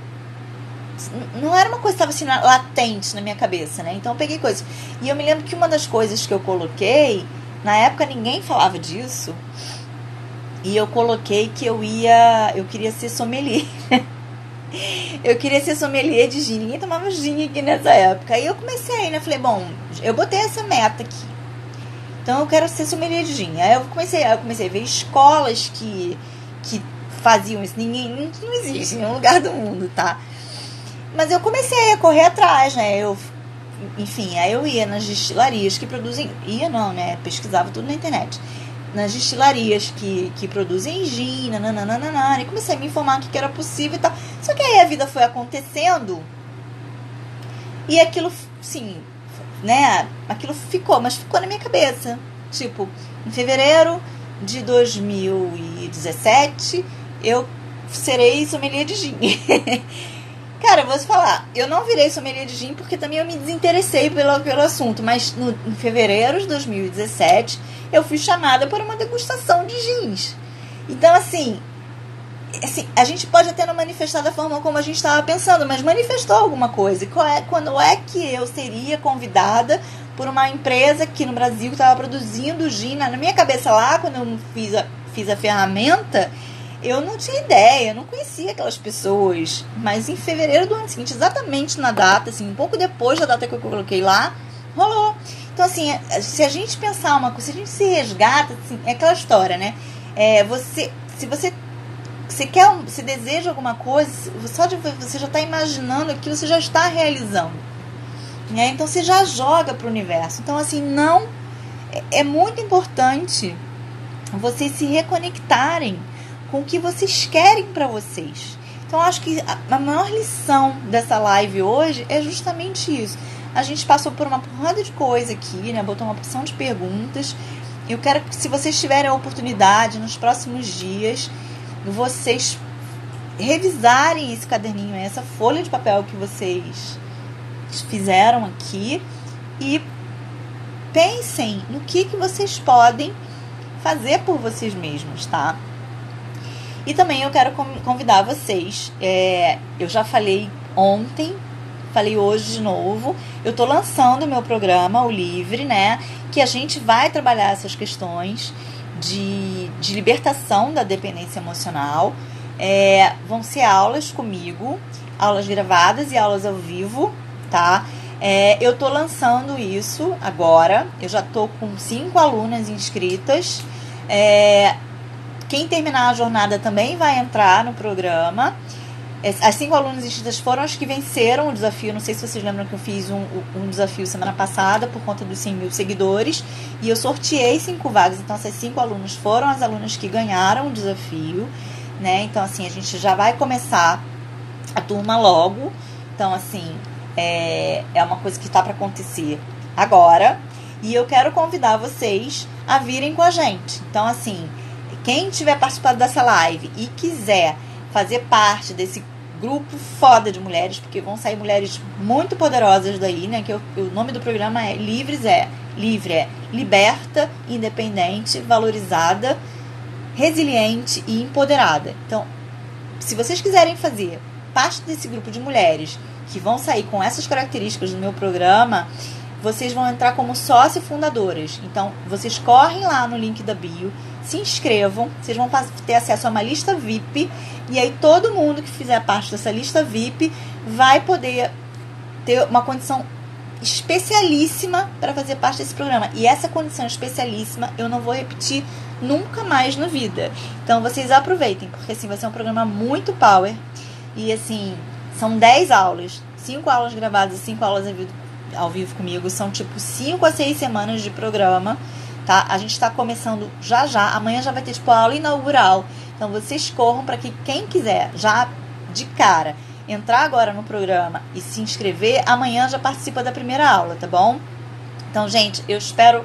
não era uma coisa que estava assim latente na minha cabeça, né? Então eu peguei coisas. E eu me lembro que uma das coisas que eu coloquei, na época ninguém falava disso, e eu coloquei que eu queria ser sommelier. Eu queria ser sommelier de gin. Ninguém tomava gin aqui nessa época. Aí eu comecei, né? Falei, bom, eu botei essa meta aqui. Então eu quero ser sommelier de gin. Aí eu comecei a ver escolas que faziam isso. Não existe em nenhum lugar do mundo, tá? Mas eu comecei a correr atrás, né? Enfim, aí eu ia nas destilarias que produzem... Ia não, né? Pesquisava tudo na internet. Nas destilarias que produzem gin, nananana, e comecei a me informar o que era possível e tal. Só que aí a vida foi acontecendo e aquilo, sim, né? Aquilo ficou na minha cabeça. Tipo, em fevereiro de 2017, eu serei sommelier de gin. Cara, eu vou te falar, eu não virei sommelier de gin porque também eu me desinteressei pelo assunto, mas em fevereiro de 2017 eu fui chamada para uma degustação de gins. Então, assim, a gente pode até não manifestar da forma como a gente estava pensando, mas manifestou alguma coisa. Quando é que eu seria convidada por uma empresa que no Brasil estava produzindo gin? Na minha cabeça lá, quando eu fiz a ferramenta, eu não tinha ideia, eu não conhecia aquelas pessoas. Mas em fevereiro do ano seguinte, exatamente na data, assim, um pouco depois da data que eu coloquei lá, rolou. Então, assim, se a gente pensar uma coisa, se a gente se resgata, assim, é aquela história, né? Se você você deseja alguma coisa, só de você já está imaginando aquilo, você já está realizando, né? Então você já joga para o universo. Então assim, não é muito importante vocês se reconectarem com o que vocês querem para vocês. Então acho que a maior lição dessa live hoje é justamente isso. A gente passou por uma porrada de coisa aqui, né? Botou uma porção de perguntas. Eu quero que, se vocês tiverem a oportunidade nos próximos dias, vocês revisarem esse caderninho, essa folha de papel que vocês fizeram aqui e pensem no que vocês podem fazer por vocês mesmos, tá? E também eu quero convidar vocês, eu já falei ontem, falei hoje de novo, eu tô lançando o meu programa, o Livre, né? Que a gente vai trabalhar essas questões de libertação da dependência emocional. Vão ser aulas comigo, aulas gravadas e aulas ao vivo, tá? Eu tô lançando isso agora, eu já tô com 5 alunas inscritas. Quem terminar a jornada também vai entrar no programa. As 5 alunas inscritas foram as que venceram o desafio. Não sei se vocês lembram que eu fiz um desafio semana passada por conta dos 100 mil seguidores. E eu sorteei 5 vagas. Então, essas 5 alunas foram as alunas que ganharam o desafio, né? Então, assim, a gente já vai começar a turma logo. Então, assim, é uma coisa que está para acontecer agora. E eu quero convidar vocês a virem com a gente. Então, assim, quem tiver participado dessa live e quiser fazer parte desse grupo foda de mulheres, porque vão sair mulheres muito poderosas daí, né? Que o nome do programa é Livre é liberta, independente, valorizada, resiliente e empoderada. Então, se vocês quiserem fazer parte desse grupo de mulheres que vão sair com essas características do meu programa, vocês vão entrar como sócio fundadoras. Então, vocês correm lá no link da bio, se inscrevam, vocês vão ter acesso a uma lista VIP, e aí todo mundo que fizer parte dessa lista VIP vai poder ter uma condição especialíssima para fazer parte desse programa. E essa condição especialíssima eu não vou repetir nunca mais na vida. Então, vocês aproveitem, porque assim, vai ser um programa muito power. E assim, são 10 aulas, 5 aulas gravadas e 5 aulas ao vivo comigo. São tipo 5 a 6 semanas de programa, tá? A gente tá começando já. Amanhã já vai ter tipo a aula inaugural. Então vocês corram para que quem quiser já de cara entrar agora no programa e se inscrever, amanhã já participa da primeira aula, tá bom? Então, gente, eu espero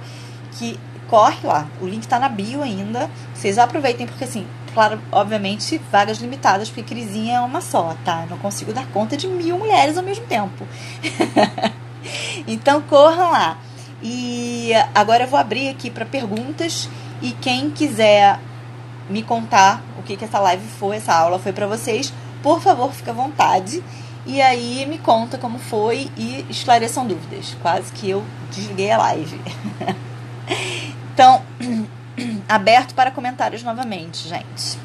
que corre lá. O link tá na bio ainda. Vocês aproveitem, porque assim, claro, obviamente, vagas limitadas, porque Crisinha é uma só, tá? Eu não consigo dar conta de 1000 mulheres ao mesmo tempo. Então, corram lá. E agora eu vou abrir aqui para perguntas. E quem quiser me contar o que essa live foi, essa aula foi para vocês, por favor, fica à vontade. E aí me conta como foi e esclareçam dúvidas. Quase que eu desliguei a live. Então, aberto para comentários novamente, gente.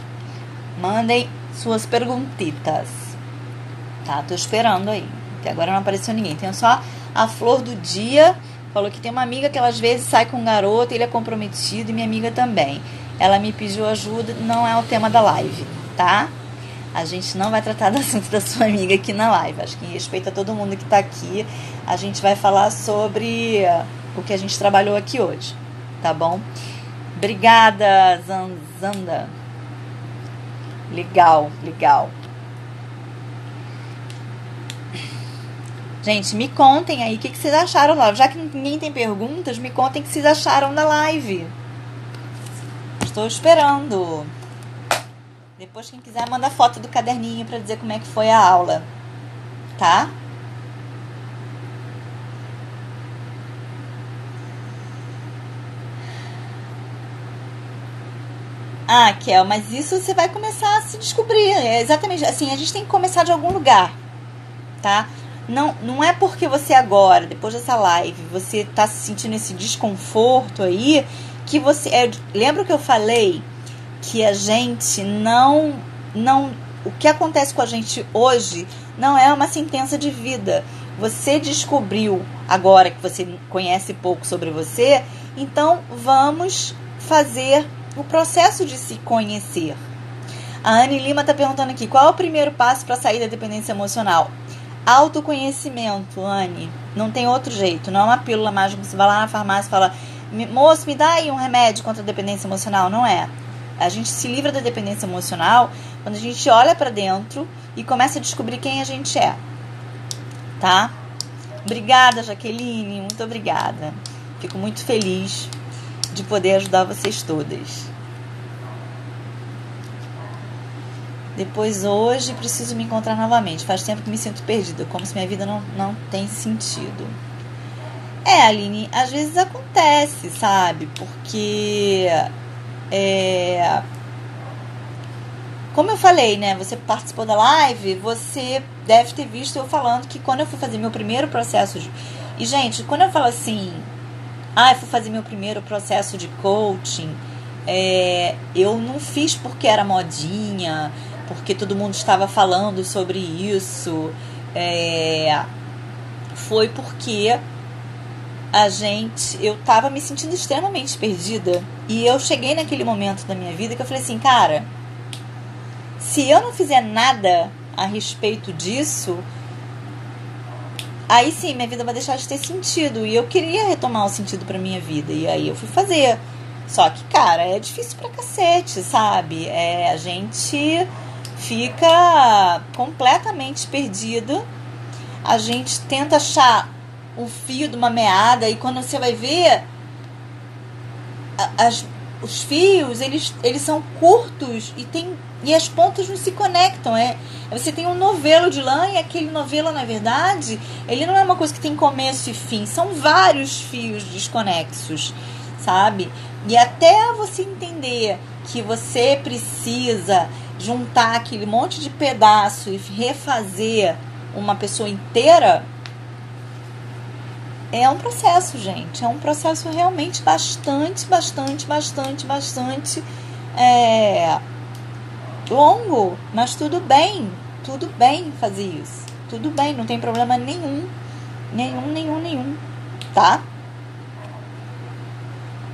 Mandem suas perguntitas. Tá? Tô esperando aí. Até agora não apareceu ninguém. Tem só a Flor do Dia. Falou que tem uma amiga que ela às vezes sai com um garoto, ele é comprometido, e minha amiga também. Ela me pediu ajuda, não é o tema da live, tá? A gente não vai tratar do assunto da sua amiga aqui na live. Acho que em respeito a todo mundo que tá aqui, a gente vai falar sobre o que a gente trabalhou aqui hoje, tá bom? Obrigada, Zanzanda. Legal. Gente, me contem aí o que vocês acharam da live. Já que ninguém tem perguntas, me contem o que vocês acharam da live. Estou esperando. Depois, quem quiser, manda foto do caderninho para dizer como é que foi a aula. Tá? Ah, Kel, mas isso você vai começar a se descobrir. Exatamente assim, a gente tem que começar de algum lugar, tá? Não é porque você agora, depois dessa live, você tá sentindo esse desconforto aí, que você... lembra que eu falei que a gente não... O que acontece com a gente hoje não é uma sentença de vida. Você descobriu agora que você conhece pouco sobre você, então vamos fazer o processo de se conhecer. A Anne Lima tá perguntando aqui, qual é o primeiro passo para sair da dependência emocional? Autoconhecimento, Anne. Não tem outro jeito. Não é uma pílula mágica. Você vai lá na farmácia e fala, moço, me dá aí um remédio contra a dependência emocional. Não é. A gente se livra da dependência emocional quando a gente olha para dentro e começa a descobrir quem a gente é. Tá? Obrigada, Jaqueline. Muito obrigada. Fico muito feliz de poder ajudar vocês todas. Depois hoje preciso me encontrar novamente. Faz tempo que me sinto perdida, como se minha vida não tem sentido. Aline, às vezes acontece, sabe? Porque como eu falei, né? Você participou da live, você deve ter visto eu falando que quando eu fui fazer meu primeiro processo de... E, gente, quando eu falo assim, eu fui fazer meu primeiro processo de coaching, eu não fiz porque era modinha, porque todo mundo estava falando sobre isso, foi porque eu estava me sentindo extremamente perdida, e eu cheguei naquele momento da minha vida que eu falei assim, cara, se eu não fizer nada a respeito disso, aí sim, minha vida vai deixar de ter sentido, e eu queria retomar o sentido pra minha vida, e aí eu fui fazer. Só que, cara, é difícil pra cacete, sabe? A gente fica completamente perdido, a gente tenta achar o fio de uma meada, e quando você vai ver, os fios, eles são curtos e as pontas não se conectam. Você tem um novelo de lã, e aquele novelo, na verdade, ele não é uma coisa que tem começo e fim, são vários fios desconexos, sabe? E até você entender que você precisa juntar aquele monte de pedaço e refazer uma pessoa inteira, é um processo, gente. É um processo realmente bastante longo. Mas tudo bem fazer isso. Tudo bem, não tem problema nenhum. Tá?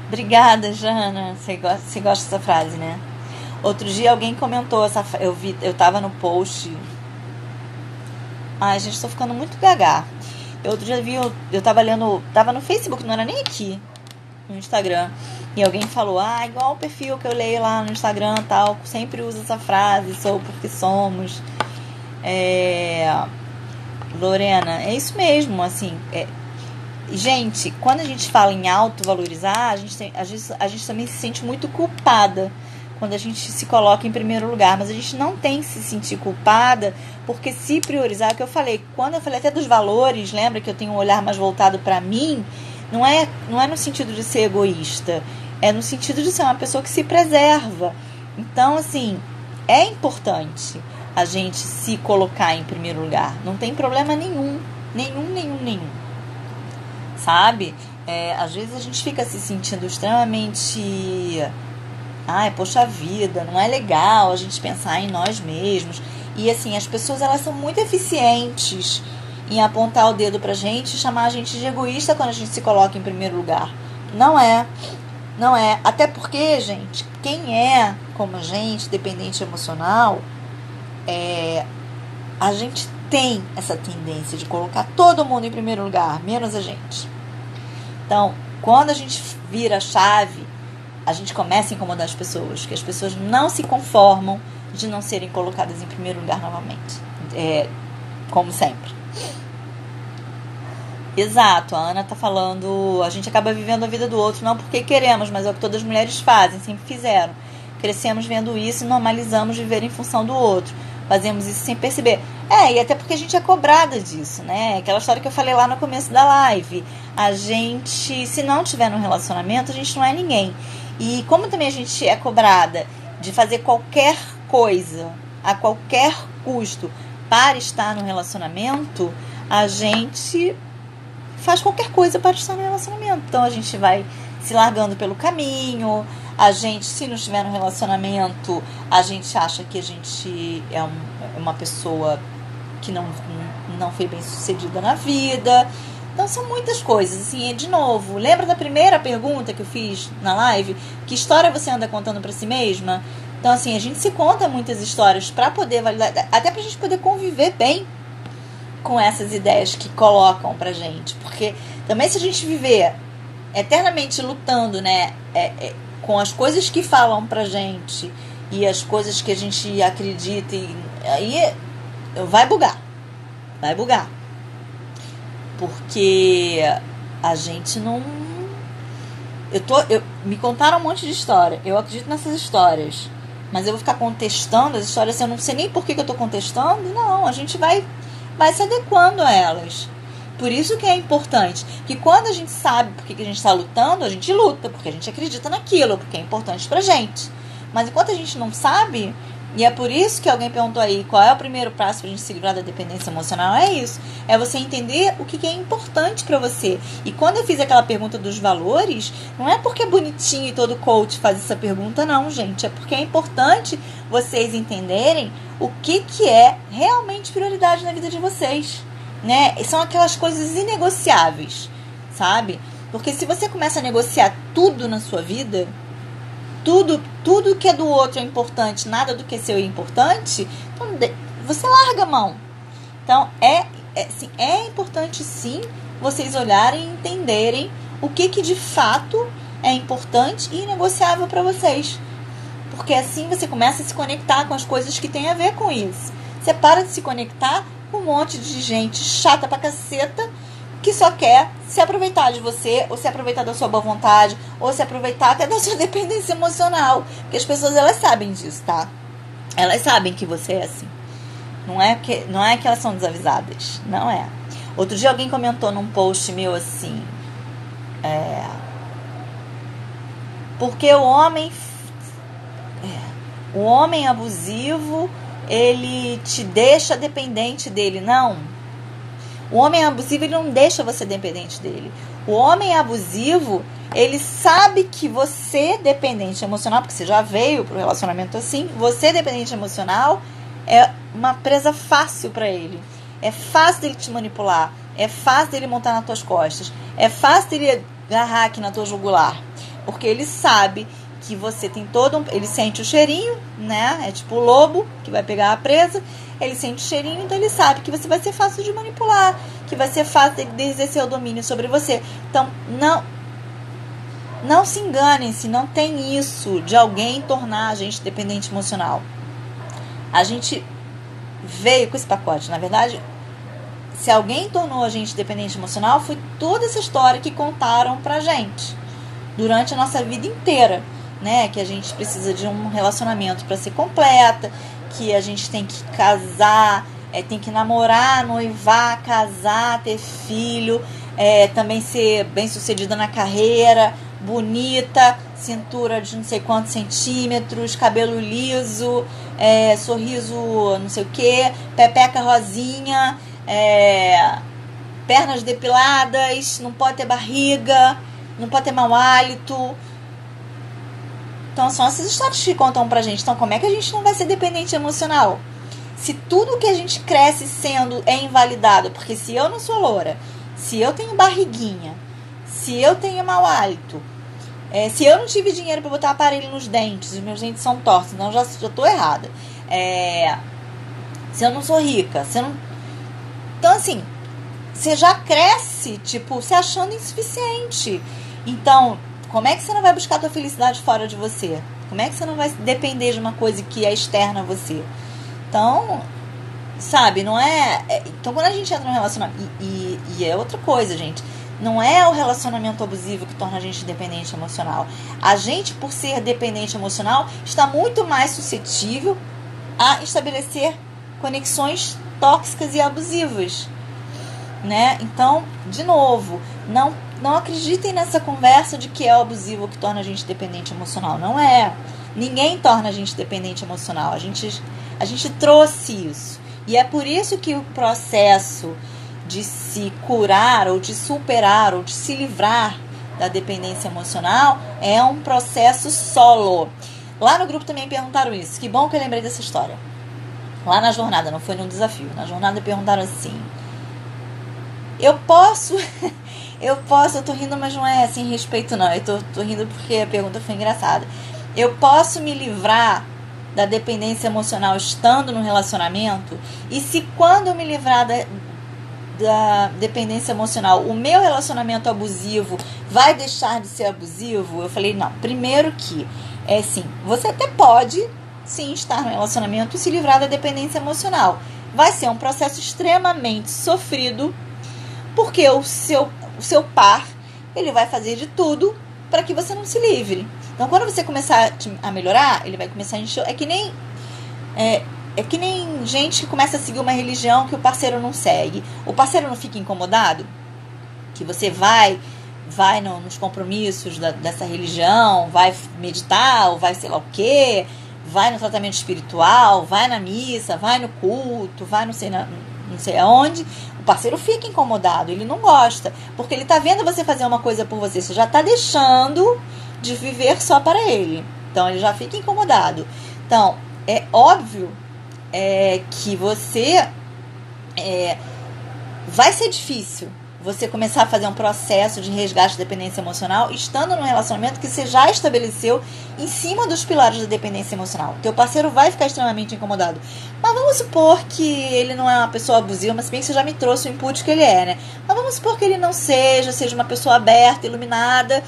Obrigada, Jana. Você gosta dessa frase, né? Outro dia alguém comentou essa frase. Eu tava no post. Ai, gente, tô ficando muito gaga. Outro dia eu tava no Facebook, não era nem aqui, no Instagram, e alguém falou, igual o perfil que eu leio lá no Instagram, tal, sempre usa essa frase, sou porque somos. Lorena, é isso mesmo, assim, gente, quando a gente fala em autovalorizar, a gente também se sente muito culpada quando a gente se coloca em primeiro lugar, mas a gente não tem que se sentir culpada, porque se priorizar, é o que eu falei, quando eu falei até dos valores, lembra que eu tenho um olhar mais voltado para mim, não é no sentido de ser egoísta, é no sentido de ser uma pessoa que se preserva. Então, assim, é importante a gente se colocar em primeiro lugar, não tem problema nenhum, sabe? Às vezes a gente fica se sentindo extremamente... poxa vida, não é legal a gente pensar em nós mesmos. E assim, as pessoas, elas são muito eficientes em apontar o dedo pra gente e chamar a gente de egoísta quando a gente se coloca em primeiro lugar. Não é. Até porque, gente, quem é como a gente, dependente emocional, a gente tem essa tendência de colocar todo mundo em primeiro lugar, menos a gente. Então, quando a gente vira a chave, a gente começa a incomodar as pessoas, que as pessoas não se conformam de não serem colocadas em primeiro lugar novamente, como sempre. Exato, a Ana tá falando, a gente acaba vivendo a vida do outro não porque queremos, mas é o que todas as mulheres fazem, sempre fizeram. Crescemos vendo isso e normalizamos viver em função do outro. Fazemos isso sem perceber. E até porque a gente é cobrada disso, né? Aquela história que eu falei lá no começo da live. A gente, se não tiver num relacionamento, a gente não é ninguém. E como também a gente é cobrada de fazer qualquer coisa, a qualquer custo, para estar no relacionamento, a gente faz qualquer coisa para estar no relacionamento. Então a gente vai se largando pelo caminho, a gente, se não estiver no relacionamento, a gente acha que a gente é uma pessoa que não foi bem sucedida na vida. Então são muitas coisas, assim, de novo, lembra da primeira pergunta que eu fiz na live? Que história você anda contando para si mesma? Então, assim, a gente se conta muitas histórias para poder validar, até pra gente poder conviver bem com essas ideias que colocam pra gente. Porque também se a gente viver eternamente lutando, né, com as coisas que falam pra gente e as coisas que a gente acredita, e aí vai bugar. Porque a gente não... me contaram um monte de história. Eu acredito nessas histórias. Mas eu vou ficar contestando as histórias, assim, eu não sei nem por que eu tô contestando. Não, a gente vai se adequando a elas. Por isso que é importante que quando a gente sabe por que a gente está lutando, a gente luta, porque a gente acredita naquilo, porque é importante pra gente. Mas enquanto a gente não sabe, e é por isso que alguém perguntou aí qual é o primeiro passo pra gente se livrar da dependência emocional, é isso. É você entender o que é importante pra você. E quando eu fiz aquela pergunta dos valores, não é porque é bonitinho e todo coach faz essa pergunta, não, gente. É porque é importante vocês entenderem o que é realmente prioridade na vida de vocês, né? São aquelas coisas inegociáveis, sabe? Porque se você começa a negociar tudo na sua vida, tudo que é do outro é importante, nada do que é seu é importante, então você larga a mão. Então, é importante sim vocês olharem e entenderem o que de fato é importante e inegociável para vocês. Porque assim você começa a se conectar com as coisas que tem a ver com isso. Você para de se conectar com um monte de gente chata pra caceta que só quer se aproveitar de você, ou se aproveitar da sua boa vontade, ou se aproveitar até da sua dependência emocional. Porque as pessoas, elas sabem disso, tá? Elas sabem que você é assim. Não é que elas são desavisadas. Não é. Outro dia alguém comentou num post meu assim... porque o homem abusivo, ele te deixa dependente dele. Não. O homem abusivo, ele não deixa você dependente dele. O homem abusivo, ele sabe que você dependente emocional, porque você já veio pro relacionamento assim, você dependente emocional é uma presa fácil para ele. É fácil dele te manipular, é fácil dele montar nas tuas costas, é fácil dele agarrar aqui na tua jugular, porque ele sabe que você tem ele sente o cheirinho, né? É tipo o lobo que vai pegar a presa. Ele sente o cheirinho, então ele sabe que você vai ser fácil de manipular, que vai ser fácil de exercer o domínio sobre você. Então, não se enganem, se não tem isso de alguém tornar a gente dependente emocional. A gente veio com esse pacote. Na verdade, se alguém tornou a gente dependente emocional, foi toda essa história que contaram pra gente durante a nossa vida inteira, né? Que a gente precisa de um relacionamento para ser completa, que a gente tem que casar, tem que namorar, noivar, casar, ter filho, também ser bem sucedida na carreira, bonita, cintura de não sei quantos centímetros, cabelo liso, sorriso não sei o que, pepeca rosinha, pernas depiladas, não pode ter barriga, não pode ter mau hálito. Então são essas histórias que contam pra gente. Então como é que a gente não vai ser dependente emocional? Se tudo que a gente cresce sendo é invalidado, porque se eu não sou loura, se eu tenho barriguinha, se eu tenho mau hálito, se eu não tive dinheiro pra botar aparelho nos dentes, os meus dentes são tortos, então já tô errada. Se eu não sou rica, se eu não... Então assim, você já cresce, tipo, se achando insuficiente. Então, como é que você não vai buscar a tua felicidade fora de você? Como é que você não vai depender de uma coisa que é externa a você? Então, sabe, não é... Então, quando a gente entra num relacionamento... E é outra coisa, gente. Não é o relacionamento abusivo que torna a gente dependente emocional. A gente, por ser dependente emocional, está muito mais suscetível a estabelecer conexões tóxicas e abusivas, né? Então, de novo, não acreditem nessa conversa de que é o abusivo que torna a gente dependente emocional. Não é. Ninguém torna a gente dependente emocional. A gente trouxe isso. E é por isso que o processo de se curar, ou de superar, ou de se livrar da dependência emocional é um processo solo. Lá no grupo também perguntaram isso. Que bom que eu lembrei dessa história. Lá na jornada, não foi num desafio. Na jornada perguntaram assim: eu tô rindo, mas não é assim respeito não. Eu tô rindo porque a pergunta foi engraçada. Eu posso me livrar da dependência emocional estando no relacionamento, e se quando eu me livrar da dependência emocional, o meu relacionamento abusivo vai deixar de ser abusivo? Eu falei, não, primeiro que, sim, você até pode, sim, estar no relacionamento e se livrar da dependência emocional. Vai ser um processo extremamente sofrido, porque o seu par, ele vai fazer de tudo para que você não se livre. Então, quando você começar a melhorar, ele vai começar a encher. É que nem gente que começa a seguir uma religião que o parceiro não segue. O parceiro não fica incomodado? Que você vai nos compromissos dessa religião, vai meditar, ou vai sei lá o quê, vai no tratamento espiritual, vai na missa, vai no culto, vai não sei aonde. O parceiro fica incomodado, ele não gosta, porque ele tá vendo você fazer uma coisa por você, você já tá deixando de viver só para ele. Então ele já fica incomodado. Então, é óbvio que você vai ser difícil você começar a fazer um processo de resgate de dependência emocional estando num relacionamento que você já estabeleceu em cima dos pilares da dependência emocional. Teu parceiro vai ficar extremamente incomodado. Mas vamos supor que ele não é uma pessoa abusiva, mas bem que você já me trouxe o input que ele é, né? Mas vamos supor que ele não seja uma pessoa aberta, iluminada,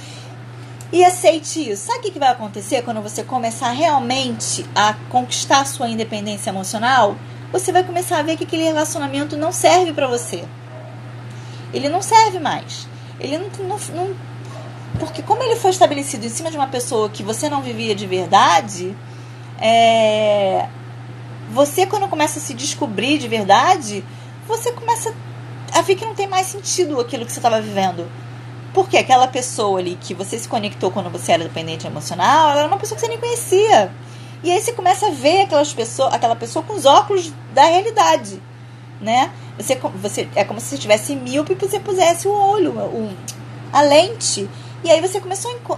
e aceite isso. Sabe o que vai acontecer quando você começar realmente a conquistar a sua independência emocional? Você vai começar a ver que aquele relacionamento não serve pra você. Ele não serve mais. Ele não, porque como ele foi estabelecido em cima de uma pessoa que você não vivia de verdade, você, quando começa a se descobrir de verdade, você começa a ver que não tem mais sentido aquilo que você estava vivendo. Porque aquela pessoa ali que você se conectou quando você era dependente emocional, ela era uma pessoa que você nem conhecia. E aí você começa a ver aquela pessoa com os óculos da realidade, né? É como se você tivesse míope e você pusesse o olho, a lente. E aí você começou a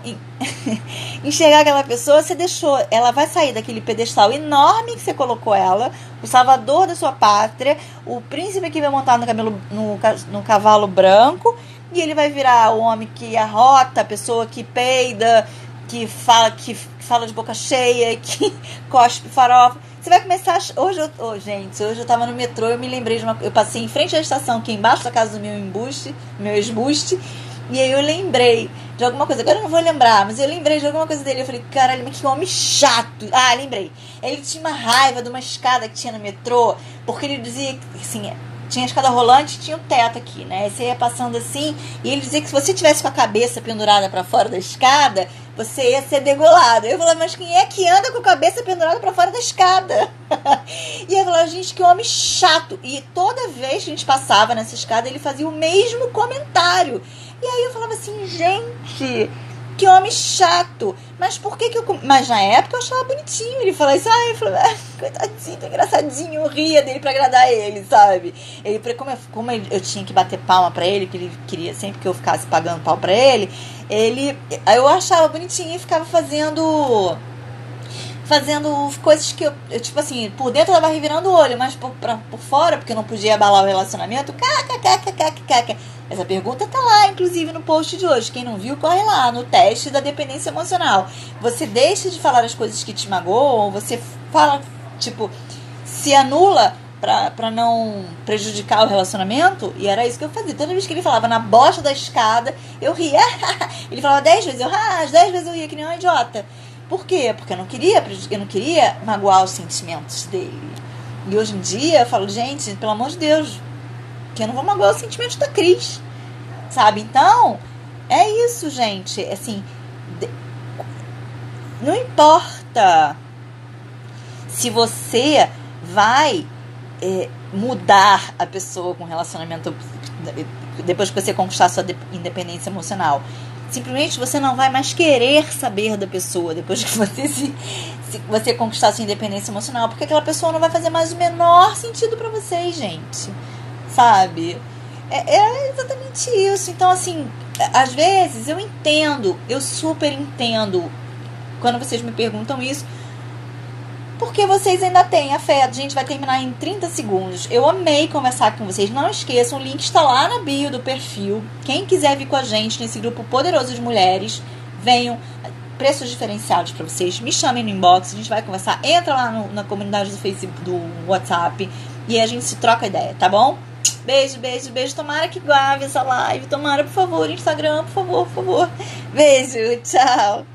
enxergar aquela pessoa, você deixou, ela vai sair daquele pedestal enorme que você colocou ela, o salvador da sua pátria, o príncipe que vai montar no cavalo branco, e ele vai virar o homem que arrota, a pessoa que peida, que fala de boca cheia, que cospe farofa. Você vai começar hoje eu tava no metrô, eu me lembrei eu passei em frente à estação aqui embaixo da casa do meu ex-buste, e aí eu lembrei de alguma coisa. Agora eu não vou lembrar, mas eu lembrei de alguma coisa dele. Eu falei, caralho, mas que homem chato. Ah, lembrei. Ele tinha uma raiva de uma escada que tinha no metrô, porque ele dizia que, assim, tinha a escada rolante e tinha o teto aqui, né? Você ia passando assim, e ele dizia que se você tivesse com a cabeça pendurada pra fora da escada, você ia ser degolado. Eu falava, mas quem é que anda com a cabeça pendurada pra fora da escada? E eu falava, gente, que homem chato. E toda vez que a gente passava nessa escada, ele fazia o mesmo comentário. E aí eu falava assim, gente, que homem chato. Mas por que eu... Mas na época eu achava bonitinho ele falar isso. Eu falava, coitadinho, engraçadinho. Eu ria dele pra agradar ele, sabe? Como eu tinha que bater palma pra ele, que ele queria sempre que eu ficasse pagando pau pra ele, eu achava bonitinho e ficava fazendo coisas que eu, tipo assim, por dentro eu tava revirando o olho, mas por fora, porque eu não podia abalar o relacionamento, essa pergunta tá lá, inclusive, no post de hoje. Quem não viu, corre lá, no teste da dependência emocional. Você deixa de falar as coisas que te magoam, você fala, tipo, se anula pra não prejudicar o relacionamento, e era isso que eu fazia. Toda vez que ele falava na bosta da escada, eu ria. Ele falava 10 vezes, as 10 vezes eu ria que nem uma idiota. Por quê? Porque eu não queria magoar os sentimentos dele. E hoje em dia eu falo, gente, pelo amor de Deus, que eu não vou magoar os sentimentos da Cris, sabe? Então, é isso, gente. Assim, não importa se você vai mudar a pessoa com relacionamento depois que você conquistar sua independência emocional. Simplesmente você não vai mais querer saber da pessoa depois que você conquistar sua independência emocional, porque aquela pessoa não vai fazer mais o menor sentido pra vocês, gente. Sabe? É exatamente isso. Então, assim, às vezes eu super entendo quando vocês me perguntam isso, porque vocês ainda têm a fé. A gente vai terminar em 30 segundos. Eu amei conversar com vocês. Não esqueçam, o link está lá na bio do perfil. Quem quiser vir com a gente nesse grupo poderoso de mulheres, venham. preços diferenciados para vocês, me chamem no inbox, a gente vai conversar. Entra lá na comunidade do Facebook, do WhatsApp, e a gente se troca ideia, tá bom? Beijo, beijo, beijo. Tomara que grave essa live. Tomara, por favor, Instagram, por favor, por favor. Beijo, tchau.